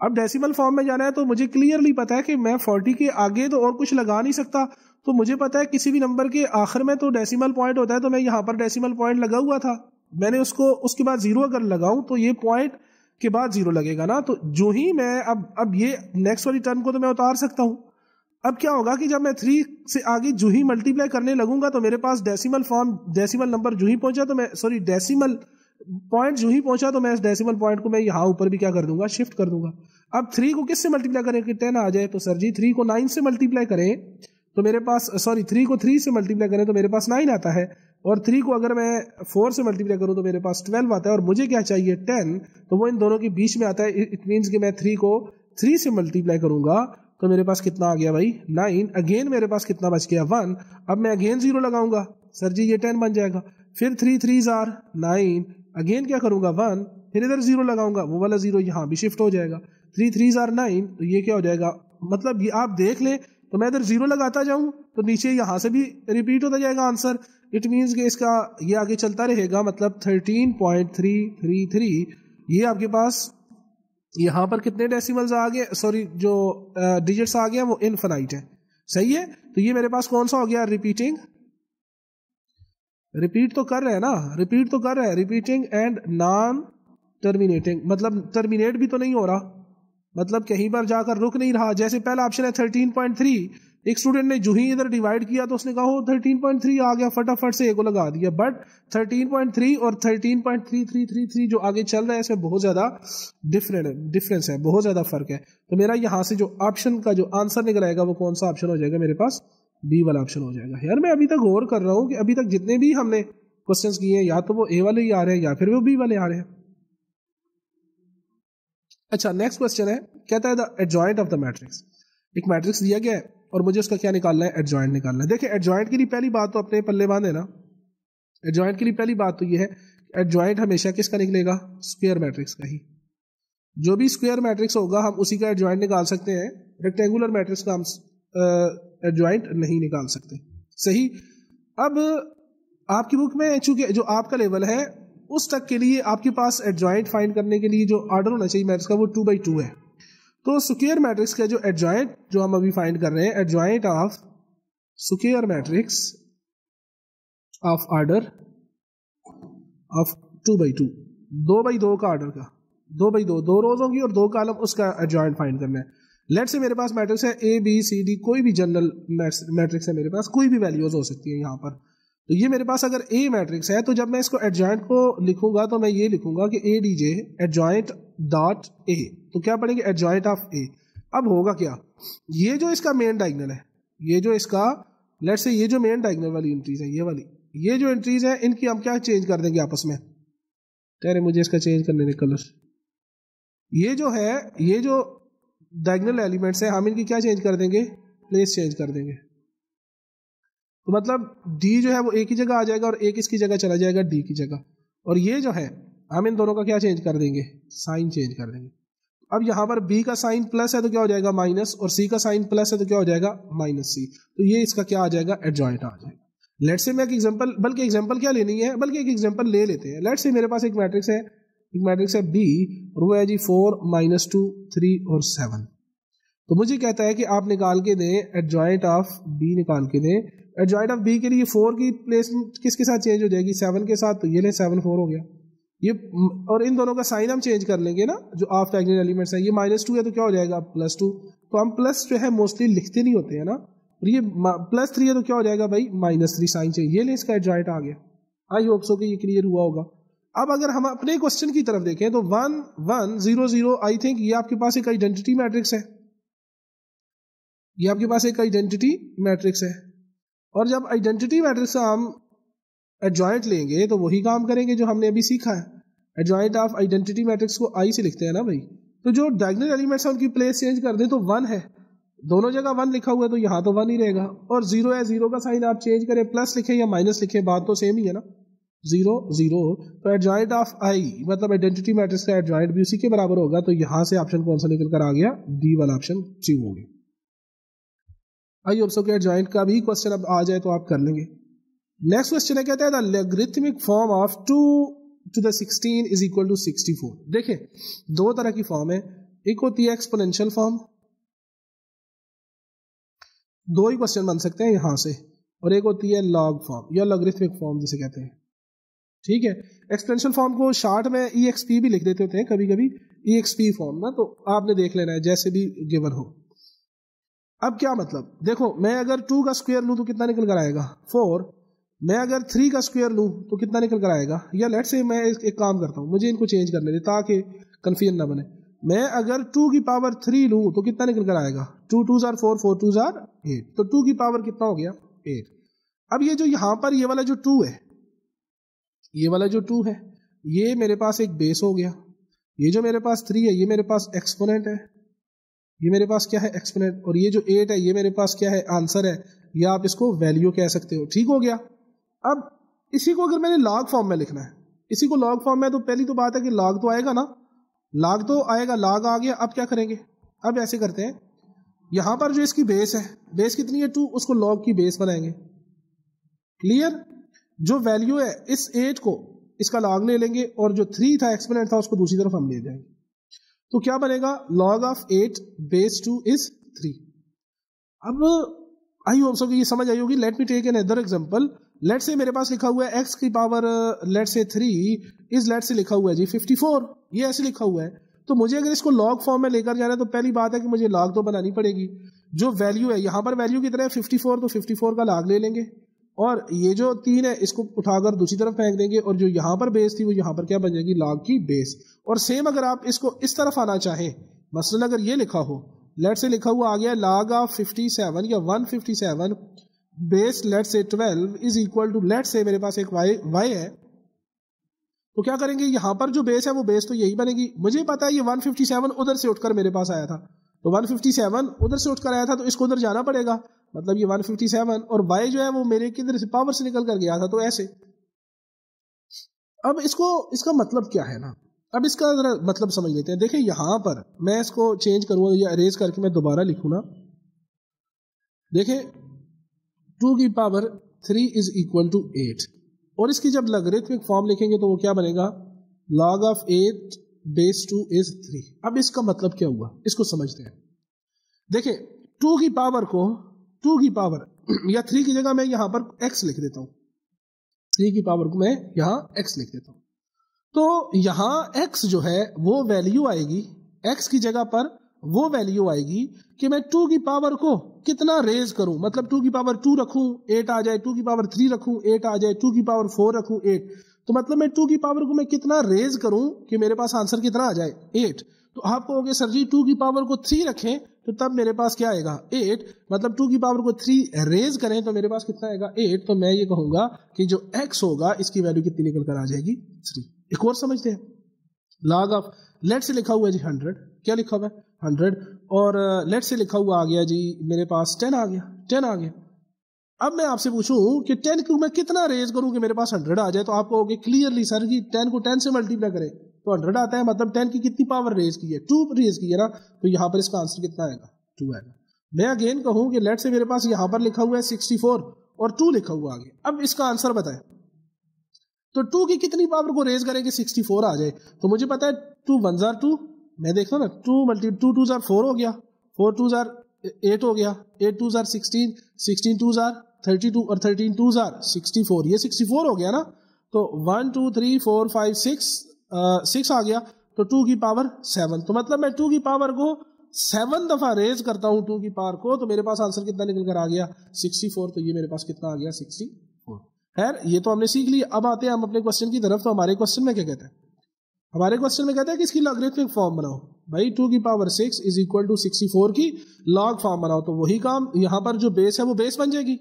अब डेसिमल फॉर्म में जाना है तो मुझे क्लियरली पता है कि मैं 40 के आगे तो और कुछ लगा नहीं सकता। तो मुझे पता है किसी भी नंबर के आखिर में तो डेसिमल पॉइंट होता है, तो मैं यहाँ पर डेसिमल पॉइंट लगा हुआ था, मैंने उसको उसके बाद 0 अगर लगाऊं तो ये पॉइंट के बाद 0 लगेगा ना। तो जो ही मैं अब ये नेक्स्ट वाली टर्म को तो मैं उतार सकता हूं। अब क्या होगा कि जब मैं 3 से आगे जो ही मल्टीप्लाई करने लगूंगा तो मेरे पास डेसिमल नंबर जो ही पहुंचा तो मैं डेसिमल पॉइंट जो ही पहुंचा तो मैं इस डेसिमल पॉइंट को मैं यहाँ ऊपर भी क्या कर दूंगा? शिफ्ट कर दूंगा। अब 3 को किससे मल्टीप्लाई करें कि 10 आ जाए? तो सर जी 3 को 9 से मल्टीप्लाई करें तो मेरे पास 3 को 3 से मल्टीप्लाई करें तो मेरे पास 9 आता है, और 3 को अगर मैं 4 से मल्टीप्लाई करूं तो मेरे पास 12 आता है, और मुझे क्या चाहिए? 10। तो वो इन दोनों के बीच में आता है। इट मीन्स कि मैं 3 को 3 से मल्टीप्लाई करूंगा तो मेरे पास कितना आ गया भाई? 9। अगेन मेरे पास कितना बच गया? 1। अब मैं अगेन 0 लगाऊंगा, सर जी ये 10 बन जाएगा। फिर 3 3s are 9, अगेन क्या करूंगा? 1। फिर इधर 0 लगाऊंगा, वो वाला 0 यहाँ भी शिफ्ट हो जाएगा। 3 3s are 9, तो ये क्या हो जाएगा? मतलब ये आप देख ले, तो मैं इधर 0 लगाता जाऊं तो नीचे यहां से भी रिपीट होता जाएगा आंसर। इट मीन्स कि इसका ये आगे चलता रहेगा, मतलब 13.333। ये आपके पास यहां पर कितने डेसिमल्स आ गए? जो डिजिट्स आ गए वो इनफिनाइट है, सही है। तो ये मेरे पास कौन सा हो गया? रिपीट तो कर रहे हैं ना, रिपीटिंग एंड नॉन टर्मिनेटिंग, मतलब टर्मिनेट भी तो नहीं हो रहा, मतलब कहीं पर जाकर रुक नहीं रहा। जैसे पहला ऑप्शन है 13.3, एक स्टूडेंट ने जो ही इधर डिवाइड किया तो उसने कहा 13.3 आ गया, फटाफट से एक को लगा दिया। बट 13.3 और 13.3333 जो आगे चल रहा है इसमें बहुत ज्यादा डिफरेंस है, बहुत ज्यादा फर्क है। तो मेरा यहाँ से जो ऑप्शन का जो आंसर निकल आएगा वो कौन सा ऑप्शन हो जाएगा? मेरे पास बी वाला ऑप्शन हो जाएगा। यार मैं अभी तक गौर कर रहा हूँ कि अभी तक जितने भी हमने क्वेश्चंस किए हैं या तो वो ए वाले ही आ रहे हैं या फिर वो बी वाले आ रहे हैं। अच्छा, नेक्स्ट क्वेश्चन है, कहता है the adjoint of the matrix. एक मैट्रिक्स दिया गया है और मुझे उसका क्या निकालना है? एडजॉइंट निकालना है। देखिए एडजॉइंट के लिए पहली बात तो अपने पल्ले बांधे ना, एडजॉइंट के लिए पहली बात तो ये है, एडजॉइंट हमेशा किसका निकलेगा? स्क्वायर मैट्रिक्स का ही। जो भी स्क्वायर मैट्रिक्स होगा हम उसी का एडजॉइंट निकाल सकते हैं, रेक्टेंगुलर मैट्रिक्स का हम एडजॉइंट नहीं निकाल सकते, सही। अब आपकी बुक में चूंकि जो आपका लेवल है उस तक के लिए आपके पास एडजॉइंट फाइंड करने के लिए जो ऑर्डर होना चाहिए मैट्रिक्स का वो 2/2 है। तो स्क्वायर मैट्रिक्स का जो एडजॉइंट जो हम अभी फाइंड कर रहे हैं, adjoint of square matrix of order of 2/2, 2/2 का ऑर्डर का, 2/2, 2 रोज होंगी और 2 कॉलम, उसका एडजॉइंट फाइंड करना है। लेट से मेरे पास मैट्रिक्स है A B C D, कोई भी जनरल मैट्रिक्स है मेरे पास, कोई भी वैल्यूज हो सकती है यहाँ पर। तो ये मेरे पास अगर A मैट्रिक्स है तो जब मैं इसको एडजॉइंट को लिखूंगा तो मैं ये लिखूंगा कि ADJ एडजॉइंट डॉट A। तो क्या पढ़ेंगे? Adjoint of A। अब होगा क्या? ये जो इसका मेन डायगोनल है, ये जो इसका लेट से ये जो मेन डायगोनल वाली एंट्रीज है, ये वाली, ये जो एंट्रीज है इनकी हम क्या चेंज कर देंगे आपस में? तेरे मुझे इसका चेंज करने दे कलर। ये जो है, ये जो डायगोनल एलिमेंट्स है हम इनकी क्या चेंज कर देंगे? प्लेस चेंज कर देंगे। तो मतलब डी जो है वो ए की जगह आ जाएगा और ए किसकी जगह चला जाएगा, डी की जगह। और ये जो है हम इन दोनों का क्या चेंज कर देंगे, साइन चेंज कर देंगे। अब यहाँ पर बी का साइन प्लस है तो क्या हो जाएगा माइनस, और सी का साइन प्लस है तो क्या हो जाएगा माइनस सी। तो ये इसका क्या आ जाएगा, एडजॉइंट आ जाएगा। लेट्स से मैं एक एग्जांपल, बल्कि एग्जांपल क्या लेनी है, बल्कि एक एग्जांपल ले लेते हैं। लेट्स से मेरे पास एक मैट्रिक्स है बी और वो है जी 4 -2 3 और 7। तो मुझे कहता है कि आप निकाल के दें एडजॉइंट ऑफ बी, निकाल के दें एडजॉइंट ऑफ बी के लिए 4 की प्लेस किसके साथ चेंज हो जाएगी, 7 के साथ। तो ये ले 7 4 हो गया ये, और इन दोनों का साइन हम चेंज कर लेंगे ना, जो ऑफ डायगोनल एलिमेंट्स है। ये -2 है तो क्या हो जाएगा +2। तो हम प्लस जो है मोस्टली लिखते नहीं होते हैं ना, और ये +3 है तो क्या हो जाएगा भाई -3, साइन चाहिए। ये ले इसका एडजॉइंट आ गया। आई होप सो कि ये क्लियर हुआ होगा। अब अगर हम अपने क्वेश्चन की तरफ देखें तो 1 1 0 0, आई थिंक ये आपके पास एक आइडेंटिटी मैट्रिक्स है, ये आपके पास एक आइडेंटिटी मैट्रिक्स है। और जब आइडेंटिटी मैट्रिक्स का हम एडजॉइंट लेंगे तो वही काम करेंगे जो हमने अभी सीखा है। एडजॉइंट ऑफ आइडेंटिटी मैट्रिक्स को आई से लिखते हैं ना भाई। तो जो डायगोनल एलिमेंट्स है उनकी प्लेस चेंज कर दें तो 1 है, दोनों जगह 1 लिखा हुआ है तो यहाँ तो 1 ही रहेगा। और 0 है, 0 का साइन आप चेंज करें, प्लस लिखें या माइनस लिखें, बात तो सेम ही है ना, 0 0। तो एडजॉइंट ऑफ आई मतलब आइडेंटिटी मैट्रिक्स का एडजॉइंट भी उसी के बराबर होगा। तो यहाँ से ऑप्शन कौन सा निकल कर आ गया, डी वाला ऑप्शन ट्रू हो गया। आई होप सो कि एडजॉइंट का भी क्वेश्चन अब आ जाए तो आप कर लेंगे। नेक्स्ट क्वेश्चन है, कहता है the logarithmic form of 2 to the 16 is equal to 64। देखिए दो तरह की फॉर्म है, एक होती है एक्सपोनेंशियल फॉर्म, दो ही क्वेश्चन बन सकते हैं यहां से, और एक होती है लॉग फॉर्म या लॉगरिथमिक फॉर्म जिसे कहते हैं। ठीक है, एक्सपोनेंशियल फॉर्म को शॉर्ट में EXP भी लिख देते होते हैं कभी कभी, EXP फॉर्म ना, तो आपने देख लेना है जैसे भी गिवन हो। अब क्या मतलब, देखो मैं अगर 2 का स्क्वायर लूं तो कितना निकल कर आएगा 4, मैं अगर 3 का स्क्वायर लूं तो कितना निकल कर आएगा। या लेट्स से मैं एक काम करता हूं, मुझे इनको चेंज करने दे ताकि कंफ्यूजन ना बने। मैं अगर 2 की पावर 3 लूं तो कितना निकल कर आएगा, 2 2s are 4 4 2s are 8। तो 2 की पावर कितना हो गया 8। अब ये जो यहां पर ये वाला जो 2 है, ये वाला जो 2 है ये मेरे पास एक बेस हो गया, ये जो मेरे पास 3 है ये मेरे पास एक्सपोनेंट है, ये मेरे पास क्या है एक्सपोनेंट, और ये जो 8 है ये मेरे पास क्या है आंसर है, या आप इसको वैल्यू कह सकते हो। ठीक हो गया। अब इसी को अगर मैंने लॉग फॉर्म में लिखना है, इसी को लॉग फॉर्म में, तो पहली तो बात है कि लॉग तो आएगा ना, लॉग तो आएगा, लॉग आ गया। अब क्या करेंगे, अब ऐसे करते हैं, यहां पर जो इसकी बेस है, बेस कितनी है 2, उसको लॉग की बेस बनाएंगे। क्लियर। जो वैल्यू है इस 8 को इसका लॉग ले लेंगे, और जो 3 था एक्सपोनेंट था उसको दूसरी तरफ हम ले जाएंगे। तो क्या बनेगा, log of 8 base 2 is 3। अब आई होप सो कि ये समझ आई होगी। Let me take another example. Let say मेरे पास लिखा हुआ है x की पावर लेट से 3 इज लेट से लिखा हुआ है जी 54, ये ऐसे लिखा हुआ है। तो मुझे अगर इसको लॉग फॉर्म में लेकर जाना है तो पहली बात है कि मुझे लॉग तो बनानी पड़ेगी। जो वैल्यू है यहाँ पर वैल्यू कितना है 54, तो 54 का लॉग ले लेंगे, और ये जो 3 है इसको उठाकर दूसरी तरफ फेंक देंगे, और जो यहाँ पर बेस थी वो यहाँ पर क्या बन जाएगी, लॉग की बेस। और सेम अगर आप इसको इस तरफ आना चाहें, मसलन अगर ये लिखा हो, लेट से लिखा हुआ आ गया log ऑफ 57 या 157 बेस लेट से 12 is equal to, late say मेरे पास एक y है, तो क्या करेंगे, यहां पर जो बेस है वो बेस तो यही बनेगी। मुझे पता है ये 157 उधर से उठकर मेरे पास आया था, तो 157 उधर से उठकर आया था तो इसको उधर जाना पड़ेगा, मतलब ये 157, और y जो है वो मेरे किधर से पावर से निकल कर गया था, तो ऐसे। अब इसका मतलब क्या है ना, अब इसका जरा मतलब समझ लेते हैं। देखिए यहां पर मैं इसको चेंज करूंगा या अरेज करके मैं दोबारा लिखूं ना, देखिए 2 की पावर 3 इज इक्वल टू 8, और इसकी जब लॉगरिथमिक फॉर्म लिखेंगे तो वो क्या बनेगा, log ऑफ 8 बेस 2 इज 3। अब इसका मतलब क्या हुआ, इसको समझते हैं। देखिए 2 की पावर को 2 की पावर या 3 की जगह मैं यहां पर x लिख देता हूं, 3 की पावर को मैं यहां x लिख देता हूं। तो यहां x जो है वो वैल्यू आएगी, x की जगह पर वो वैल्यू आएगी कि मैं 2 की पावर को कितना रेज करूं, मतलब 2 की पावर 2 रखूं 8 आ जाए, 2 की पावर 3 रखूं 8 आ जाए, 2 की पावर 4 रखूं 8, तो मतलब मैं 2 की पावर को मैं कितना रेज करूं कि मेरे पास आंसर कितना आ जाए 8। तो आप कहोगे सर जी 2 की पावर को 3 रखें तो तब मेरे पास क्या आएगा 8, मतलब 2 की पावर को 3 रेज करें तो मेरे पास कितना आएगा 8। तो मैं ये कहूंगा कि जो x होगा इसकी वैल्यू कितनी निकल कर आ जाएगी 3। एक और समझते हैं, log ऑफ लेट से लिखा हुआ है जी 100, क्या लिखा हुआ है 100, और लेट से लिखा हुआ आ गया जी मेरे पास 10 आ गया, 10 आ गया। अब मैं आपसे पूछूं कि 10 को मैं कितना रेज करूं कि मेरे पास 100 आ जाए, तो आप कहोगे क्लियरली सर कि 10 को 10 से मल्टीप्लाई करें तो 100 आता है, मतलब 10 की कितनी पावर रेज की है, 2 रेज की है ना, तो यहाँ पर इसका आंसर कितना आएगा, 2 आएगा। मैं अगेन कहूं कि लेट से मेरे पास यहाँ पर लिखा हुआ है 64 और 2 लिखा हुआ आगे, अब इसका आंसर बताएं तो 2 की कितनी पावर को रेज करें कि 64 आ जाए, तो मुझे पता है 2 1 जार 2, मैं देखता हूँ ना 2 मल्टी 2 2 जार 4 हो गया, 4 2 जार 8 हो गया, 8 2 जार 16, 16 2 जार 32 और 13 2 जार 64, ये 64 हो गया ना, तो 1 2 3 4 5 6 आ गया, तो 2 की पावर 7, तो मतलब मैं 2 की पावर को 7 दफा रेज करता हूं 2 की पावर को, तो मेरे पास आंसर कितना निकल कर आ गया 64, तो ये मेरे पास कितना आ गया 64। खैर ये तो हमने सीख लिया। अब आते हैं हम अपने क्वेश्चन की तरफ। तो हमारे क्वेश्चन में क्या कहते हैं, हमारे क्वेश्चन में कहता है कि इसकी लॉगरिथमिक फॉर्म बनाओ, भाई 2 की पावर 6 इज इक्वल टू 64 की लॉग फॉर्म बनाओ, तो वही काम यहाँ पर जो बेस है वो बेस बन जाएगी,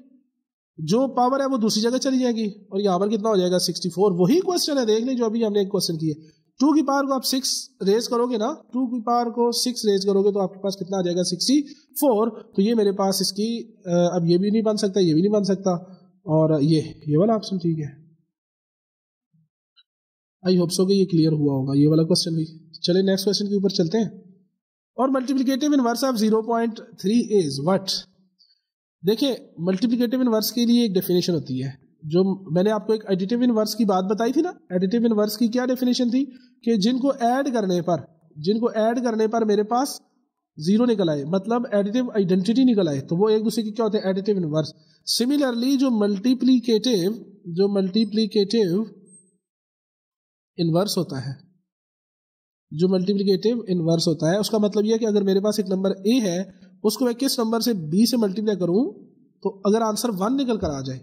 जो पावर है वो दूसरी जगह चली जाएगी और यहाँ पर कितना हो जाएगा 64, वही क्वेश्चन है, देख लें जो अभी हमने एक क्वेश्चन किए। 2 की पावर को आप 6 रेज करोगे ना, 2 की पावर को 6 रेज करोगे तो आपके पास कितना आ जाएगा 64, तो ये मेरे पास इसकी अब ये भी नहीं बन सकता, ये भी नहीं बन सकता, और ये वाला ऑप्शन ठीक है। आई होप सो कि ये क्लियर हुआ होगा ये वाला क्वेश्चन भी। चलिए नेक्स्ट क्वेश्चन के ऊपर चलते हैं। और multiplicative inverse of 0.3 is what. देखिए मल्टीप्लिकेटिव इनवर्स के लिए एक डेफिनेशन होती है, जो मैंने आपको एक एडिटिव इनवर्स की बात बताई थी ना, एडिटिव इनवर्स की क्या डेफिनेशन थी कि जिनको ऐड करने पर मेरे पास 0 निकल आए, मतलब एडिटिव आइडेंटिटी निकल आए, तो वो एक दूसरे की क्या होते हैं, एडिटिव इनवर्स। सिमिलरली जो मल्टीप्लिकेटिव इनवर्स होता है, जो मल्टीप्लिकेटिव इनवर्स होता है, उसका मतलब यह है कि अगर मेरे पास एक नंबर a है, उसको मैं किस नंबर से b से मल्टीप्लाई करूं, तो अगर आंसर 1 निकल कर आ जाए,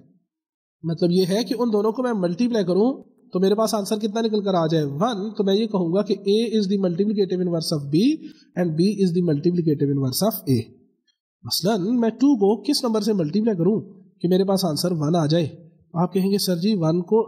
मतलब यह है कि उन दोनों को मैं मल्टीप्लाई करूं तो मेरे पास आंसर कितना निकल कर आ जाए 1, तो मैं ये कहूंगा कि a is the multiplicative inverse of b and b is the multiplicative inverse of a। मसलन मैं 2 को किस नंबर से मल्टीप्लाई करूं कि मेरे पास आंसर 1 आ जाए। आप कहेंगे सर जी 2 को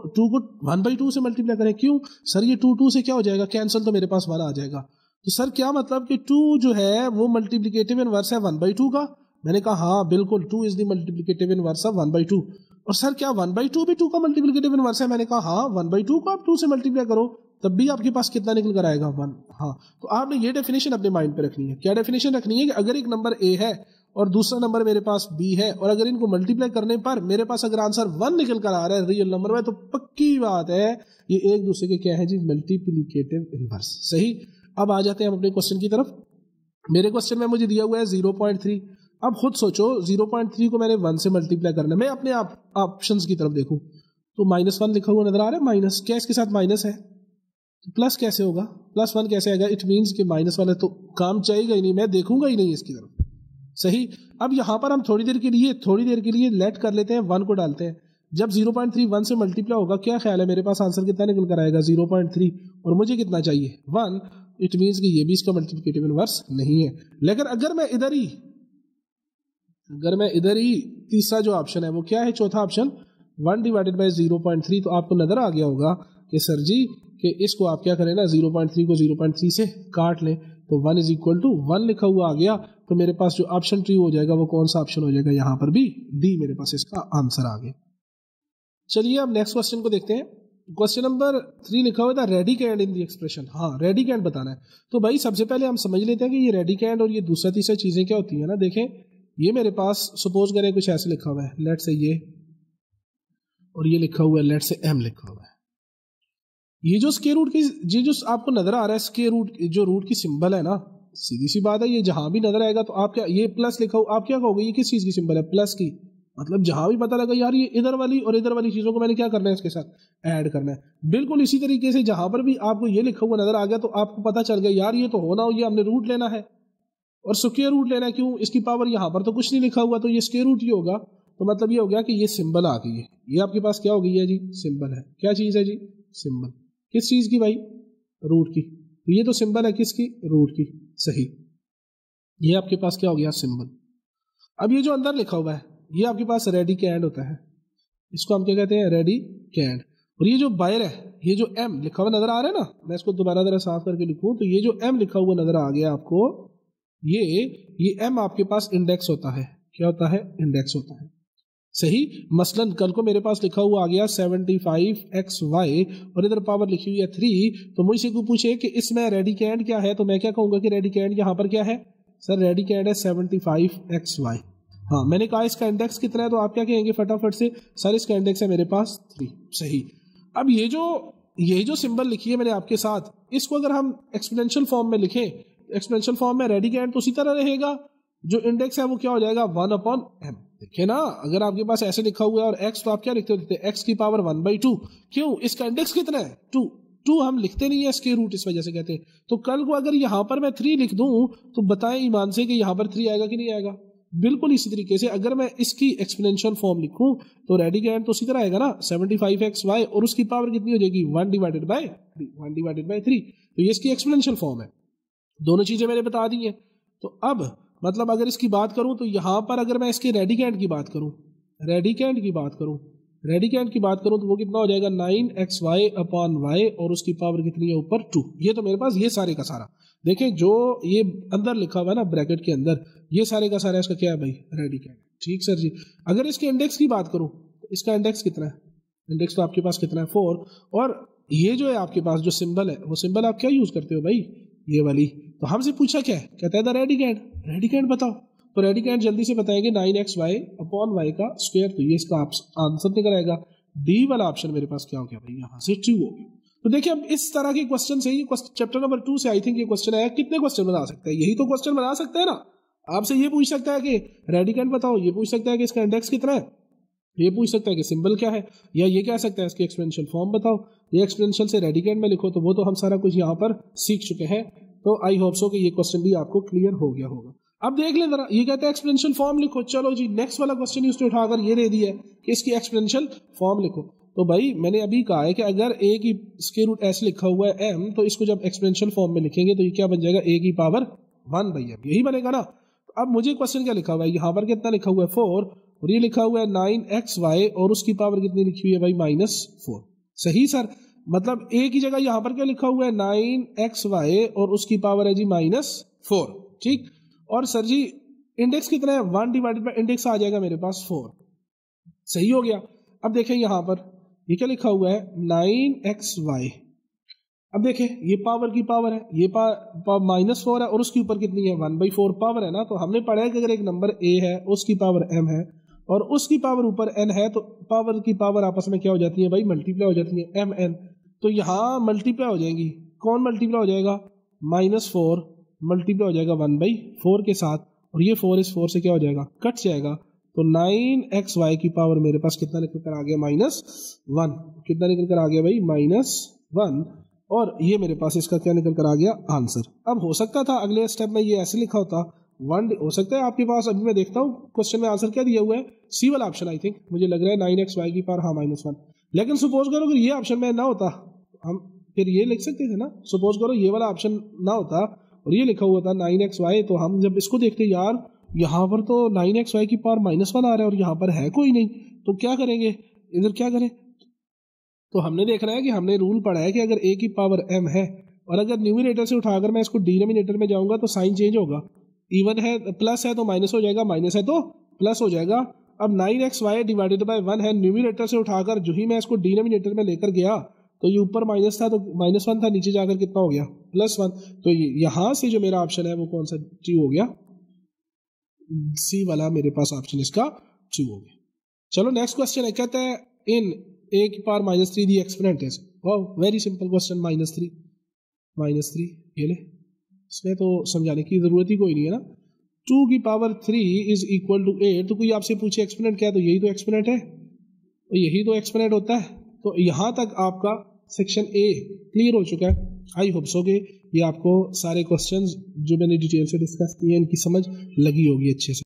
1/2 से मल्टीप्लाई करें, क्यों सर, ये 2 से क्या हो जाएगा कैंसिल, तो मेरे पास 1 आ जाएगा। तो सर क्या मतलब कि 2 जो है वो मल्टीप्लिकेटिव इनवर्स है 1/2 का। मैंने कहा हाँ बिल्कुल, 2 is the multiplicative inverse of 1/2। और सर क्या 1/2 भी 2 का मल्टीप्लिकेटिव इनवर्स है। मैंने कहा हाँ 1/2 को आप 2 से मल्टीप्लाई करो तब भी आपके पास कितना निकल कर आएगा 1। हाँ, तो आपने ये डेफिनेशन अपने माइंड पे रखनी है। क्या डेफिनेशन रखनी है कि अगर एक नंबर a है और दूसरा नंबर मेरे पास b है, और अगर इनको मल्टीप्लाई करने पर मेरे पास अगर आंसर 1 निकल कर आ रहा है रियल नंबर में, तो पक्की बात है ये एक दूसरे के क्या है जी, मल्टीप्लिकेटिव इनवर्स। सही। अब आ जाते हैं हम अपने क्वेश्चन की तरफ। मेरे क्वेश्चन में मुझे दिया हुआ है 0.3। अब खुद सोचो 0.3 को मैंने 1 से मल्टीप्लाई करना है। मैं अपने आप ऑप्शंस की तरफ देखूं तो -1 लिखा हुआ नजर आ रहा है, माइनस क्या इसके साथ माइनस है, तो प्लस कैसे होगा, +1 कैसे आएगा, इट मीन्स कि -1 है तो काम चाहिएगा ही नहीं, मैं देखूंगा ही नहीं इसकी तरफ। सही। अब यहां पर हम थोड़ी देर के लिए लेट कर लेते हैं, 1 को डालते हैं। जब 0.3 1 से मल्टीप्लाई होगा, क्या ख्याल है मेरे पास आंसर कितना निकल कर आएगा 0.3, और मुझे कितना चाहिए 1, इट मीन्स कि ये भी इसका मल्टीप्लिकेटिव इनवर्स नहीं है। लेकिन अगर मैं इधर ही तीसरा जो ऑप्शन है वो क्या है, चौथा ऑप्शन 1/0.3, तो आपको नजर आ गया होगा कि सर जी कि इसको आप क्या करें ना, 0.3 को 0.3 से काट लें तो 1 इज इक्वल टू 1 लिखा हुआ आ गया, तो मेरे पास जो ऑप्शन ट्री हो जाएगा वो कौन सा ऑप्शन हो जाएगा, यहां पर भी डी मेरे पास इसका आंसर आ गया। चलिए अब नेक्स्ट क्वेश्चन को देखते हैं। क्वेश्चन नंबर 3 लिखा हुआ था रेडिकैंड इन द एक्सप्रेशन। हाँ, रेडिकैंड बताना है। तो भाई सबसे पहले हम समझ लेते हैं कि ये रेडिकैंड और ये दूसरा तीसरा चीजें क्या होती है ना। देखें ये मेरे पास सपोज करें कुछ ऐसे लिखा हुआ है, लेट से ये, और ये लिखा हुआ है लेट से m लिखा हुआ है। ये जो स्क्वायर रूट की, ये जो आपको नजर आ रहा है स्क्वायर रूट, जो रूट की सिंबल है ना, सीधी सी बात है ये जहां भी नजर आएगा तो आप क्या, ये प्लस लिखा हो, आप क्या कहोगे ये किस चीज की सिंबल है, प्लस की। मतलब जहां भी पता लगा यार ये इधर वाली और इधर वाली चीजों को मैंने क्या करना है, इसके साथ ऐड करना है। बिल्कुल इसी तरीके से जहां पर भी आपको ये लिखा हुआ नजर आ गया तो आपको पता चल गया यार ये तो होना हो, ये हमने रूट लेना है और स्क्वायर रूट लेना है। क्यों, इसकी पावर यहाँ पर तो कुछ नहीं लिखा हुआ, तो ये स्क्वायर रूट ही होगा। तो मतलब ये हो गया कि ये सिंबल आ गई है, ये आपके पास क्या हो गई है जी, सिंबल है। क्या चीज है जी, सिंबल। किस चीज की भाई, रूट की। तो ये तो सिंबल है किसकी, रूट की। सही। ये आपके पास क्या हो गया, सिंबल। अब ये जो अंदर लिखा हुआ है ये आपके पास रेडिकैंड होता है, इसको हम क्या कहते हैं, रेडिकैंड। और ये जो बायर है, ये जो m लिखा हुआ नजर आ रहा है ना, मैं इसको दोबारा जरा साफ करके लिखूं तो ये जो m लिखा हुआ नजर आ गया आपको, ये m आपके पास इंडेक्स होता है। क्या होता है, इंडेक्स होता है। सही। मसलन कल को मेरे पास लिखा हुआ आ गया 75xy और इधर पावर लिखी हुई है 3, तो मुझसे को पूछे कि इसमें रेडिकेंड क्या है, तो मैं क्या कहूंगा कि रेडिकेंड यहाँ पर क्या है सर, रेडिकेंड है 75xy। हाँ, मैंने कहा इसका इंडेक्स कितना है, तो आप क्या कहेंगे फटाफट से, सर इसका इंडेक्स है मेरे पास 3। सही। अब ये जो सिंबल लिखी है मैंने आपके साथ, इसको अगर हम एक्सपोनेंशियल फॉर्म में लिखें, एक्सपोनेंशियल फॉर्म में रेडिकेंड तो उसी तरह रहेगा, जो इंडेक्स है वो क्या हो जाएगा 1/m। देखिए ना, अगर आपके पास ऐसे लिखा हुआ है और x, तो आप क्या लिखते होते हैं x की पावर 1/2। क्यों, इसका इंडेक्स कितना है 2 हम लिखते नहीं है इसके रूट, इस वजह से कहते हैं। तो कल को अगर यहां पर मैं 3 लिख दूं तो बताएं ईमान से कि यहां पर 3 आएगा कि नहीं आएगा। बिल्कुल इसी तरीके से अगर मैं इसकी एक्सपोनेंशियल फॉर्म लिखूं तो रेडिकेंड तो उसी तरह आएगा ना 75xy और उसकी पावर कितनी हो जाएगी 1/3। तो ये इसकी एक्सपोनेंशियल फॉर्म है। दोनों चीजें मैंने बता दी हैं। तो अब मतलब अगर इसकी बात करूं तो यहां पर अगर मैं इसके रेडिकेंड की बात करूं तो वो कितना हो जाएगा 9xy/y और उसकी पावर कितनी है ऊपर 2। ये तो मेरे पास ये सारे का सारा, देखें जो ये अंदर लिखा हुआ है ना ब्रैकेट के अंदर, ये सारे का सारा इसका क्या है भाई रेडिकेंड। ठीक सर जी। अगर इसके इंडेक्स की बात करूं तो इसका इंडेक्स कितना है, इंडेक्स तो आपके पास कितना है 4, और ये जो है आपके पास जो सिंबल है वो सिंबल आप क्या यूज करते हो भाई, ये वाली। तो हमसे पूछा क्या है, कहता है रेडिकेंड बताओ। तो रेडिकेंड जल्दी से बताएंगे 9xy/y का स्क्वायर, तो ये इसका आंसर निकल आएगा। डी वाला ऑप्शन मेरे पास क्या हो गया भाई, यहाँ से ट्रू हो गया। तो देखिए अब इस तरह के क्वेश्चन से, ये चैप्टर नंबर 2 से आई थिंक ये क्वेश्चन आया, कितने क्वेश्चन बना सकते हैं, यही तो क्वेश्चन बना सकते हैं ना। आपसे ये पूछ सकता है कि रेडिकेंड बताओ, ये पूछ सकता है कि इसका इंडेक्स कितना है, ये पूछ सकता है कि सिंबल क्या है, या ये कह सकता है इसकी एक्सपोनेंशियल फॉर्म बताओ। ये एक्सपोनेंशियल से रेडिकेंड में लिखो, तो वो तो हम सारा कुछ यहाँ पर सीख चुके हैं। तो आई होप सो कि ये क्वेश्चन भी आपको क्लियर हो गया होगा। अब देख ले जरा, ये कहते हैं एक्सपोनेंशियल फॉर्म लिखो। चलो जी, नेक्स्ट वाला क्वेश्चन उसने उठाकर ये दे दिया है कि इसकी एक्सपोनेंशियल फॉर्म लिखो। तो भाई मैंने अभी कहा है कि अगर a की स्क्वायर रूट ऐसे लिखा हुआ है m, तो इसको जब एक्सपोनेंशियल फॉर्म में लिखेंगे तो ये क्या बन जाएगा a की पावर 1/m, यही बनेगा ना। अब मुझे क्वेश्चन क्या लिखा हुआ है, यहाँ पर कितना लिखा हुआ है 4, और ये लिखा हुआ है 9xy और उसकी पावर कितनी लिखी हुई है भाई -4। सही सर, मतलब a की जगह यहाँ पर क्या लिखा हुआ है 9xy और उसकी पावर है जी -4। ठीक, और सर जी इंडेक्स कितना है 1 इंडेक्स आ जाएगा मेरे पास 4। सही हो गया। अब देखें यहाँ पर ये क्या लिखा हुआ है 9xy। अब देखें ये पावर की पावर है, ये -4 है और उसके ऊपर कितनी है 1/4 पावर है ना। तो हमने पढ़ा है कि अगर एक नंबर a है उसकी पावर m है और उसकी पावर ऊपर n है, तो पावर की पावर आपस में क्या हो जाती है भाई, मल्टीप्लाई हो जाती है mn। तो यहाँ मल्टीप्लाई हो जाएंगी, कौन मल्टीप्लाई हो जाएगा -4 मल्टीप्लाई हो जाएगा 1/4 के साथ, और ये 4 इस 4 से क्या हो जाएगा कट जाएगा। तो 9xy की पावर मेरे पास कितना निकल कर आ गया -1, कितना निकल कर आ गया भाई -1, और ये मेरे पास इसका क्या निकल कर आ गया आंसर। अब हो सकता था अगले स्टेप में ये ऐसे लिखा होता 1, हो सकता है आपके पास, अभी मैं देखता हूँ क्वेश्चन में आंसर क्या दिया हुआ है, सी वाला ऑप्शन आई थिंक मुझे लग रहा है 9xy की पावर हाँ -1। लेकिन सपोज करो अगर ये ऑप्शन में ना होता, हम फिर ये लिख सकते थे ना, सपोज करो ये वाला ऑप्शन ना होता और ये लिखा हुआ था 9xy, तो हम जब इसको देखते यार यहाँ पर तो 9xy की पावर -1 आ रहा है और यहाँ पर है कोई नहीं, तो क्या करेंगे, इधर क्या करें। तो हमने देखना है कि हमने रूल पढ़ा है कि अगर a की पावर m है और अगर न्यूमरेटर से उठाकर मैं इसको डिनोमिनेटर में जाऊंगा तो साइन चेंज होगा, इवन है प्लस है तो माइनस हो जाएगा, माइनस है तो प्लस हो जाएगा। अब 9xy डिवाइडेड बाय 1 है, न्यूमरेटर से उठाकर जो ही मैं इसको डिनोमिनेटर में लेकर गया तो ये ऊपर माइनस था तो -1 था, नीचे जाकर कितना हो गया +1। तो यहां से जो मेरा ऑप्शन है वो कौन सा ट्रू हो गया, सी वाला मेरे पास ऑप्शन इसका ट्रू हो गया। चलो नेक्स्ट क्वेश्चन है, कहता है इन a की power -3 the exponent is, wow very simple question, -3 ये ले, इसमें तो समझाने की जरूरत ही कोई नहीं है ना। 2 की पावर 3 इज इक्वल टू 8, तो कोई आपसे पूछे एक्सपोनेंट क्या है, तो यही तो एक्सपोनेंट है, तो यही तो एक्सपोनेंट होता है। तो यहां तक आपका सेक्शन ए क्लियर हो चुका है। आई होप सो कि ये आपको सारे क्वेश्चंस जो मैंने डिटेल से डिस्कस किए इनकी समझ लगी होगी अच्छे से।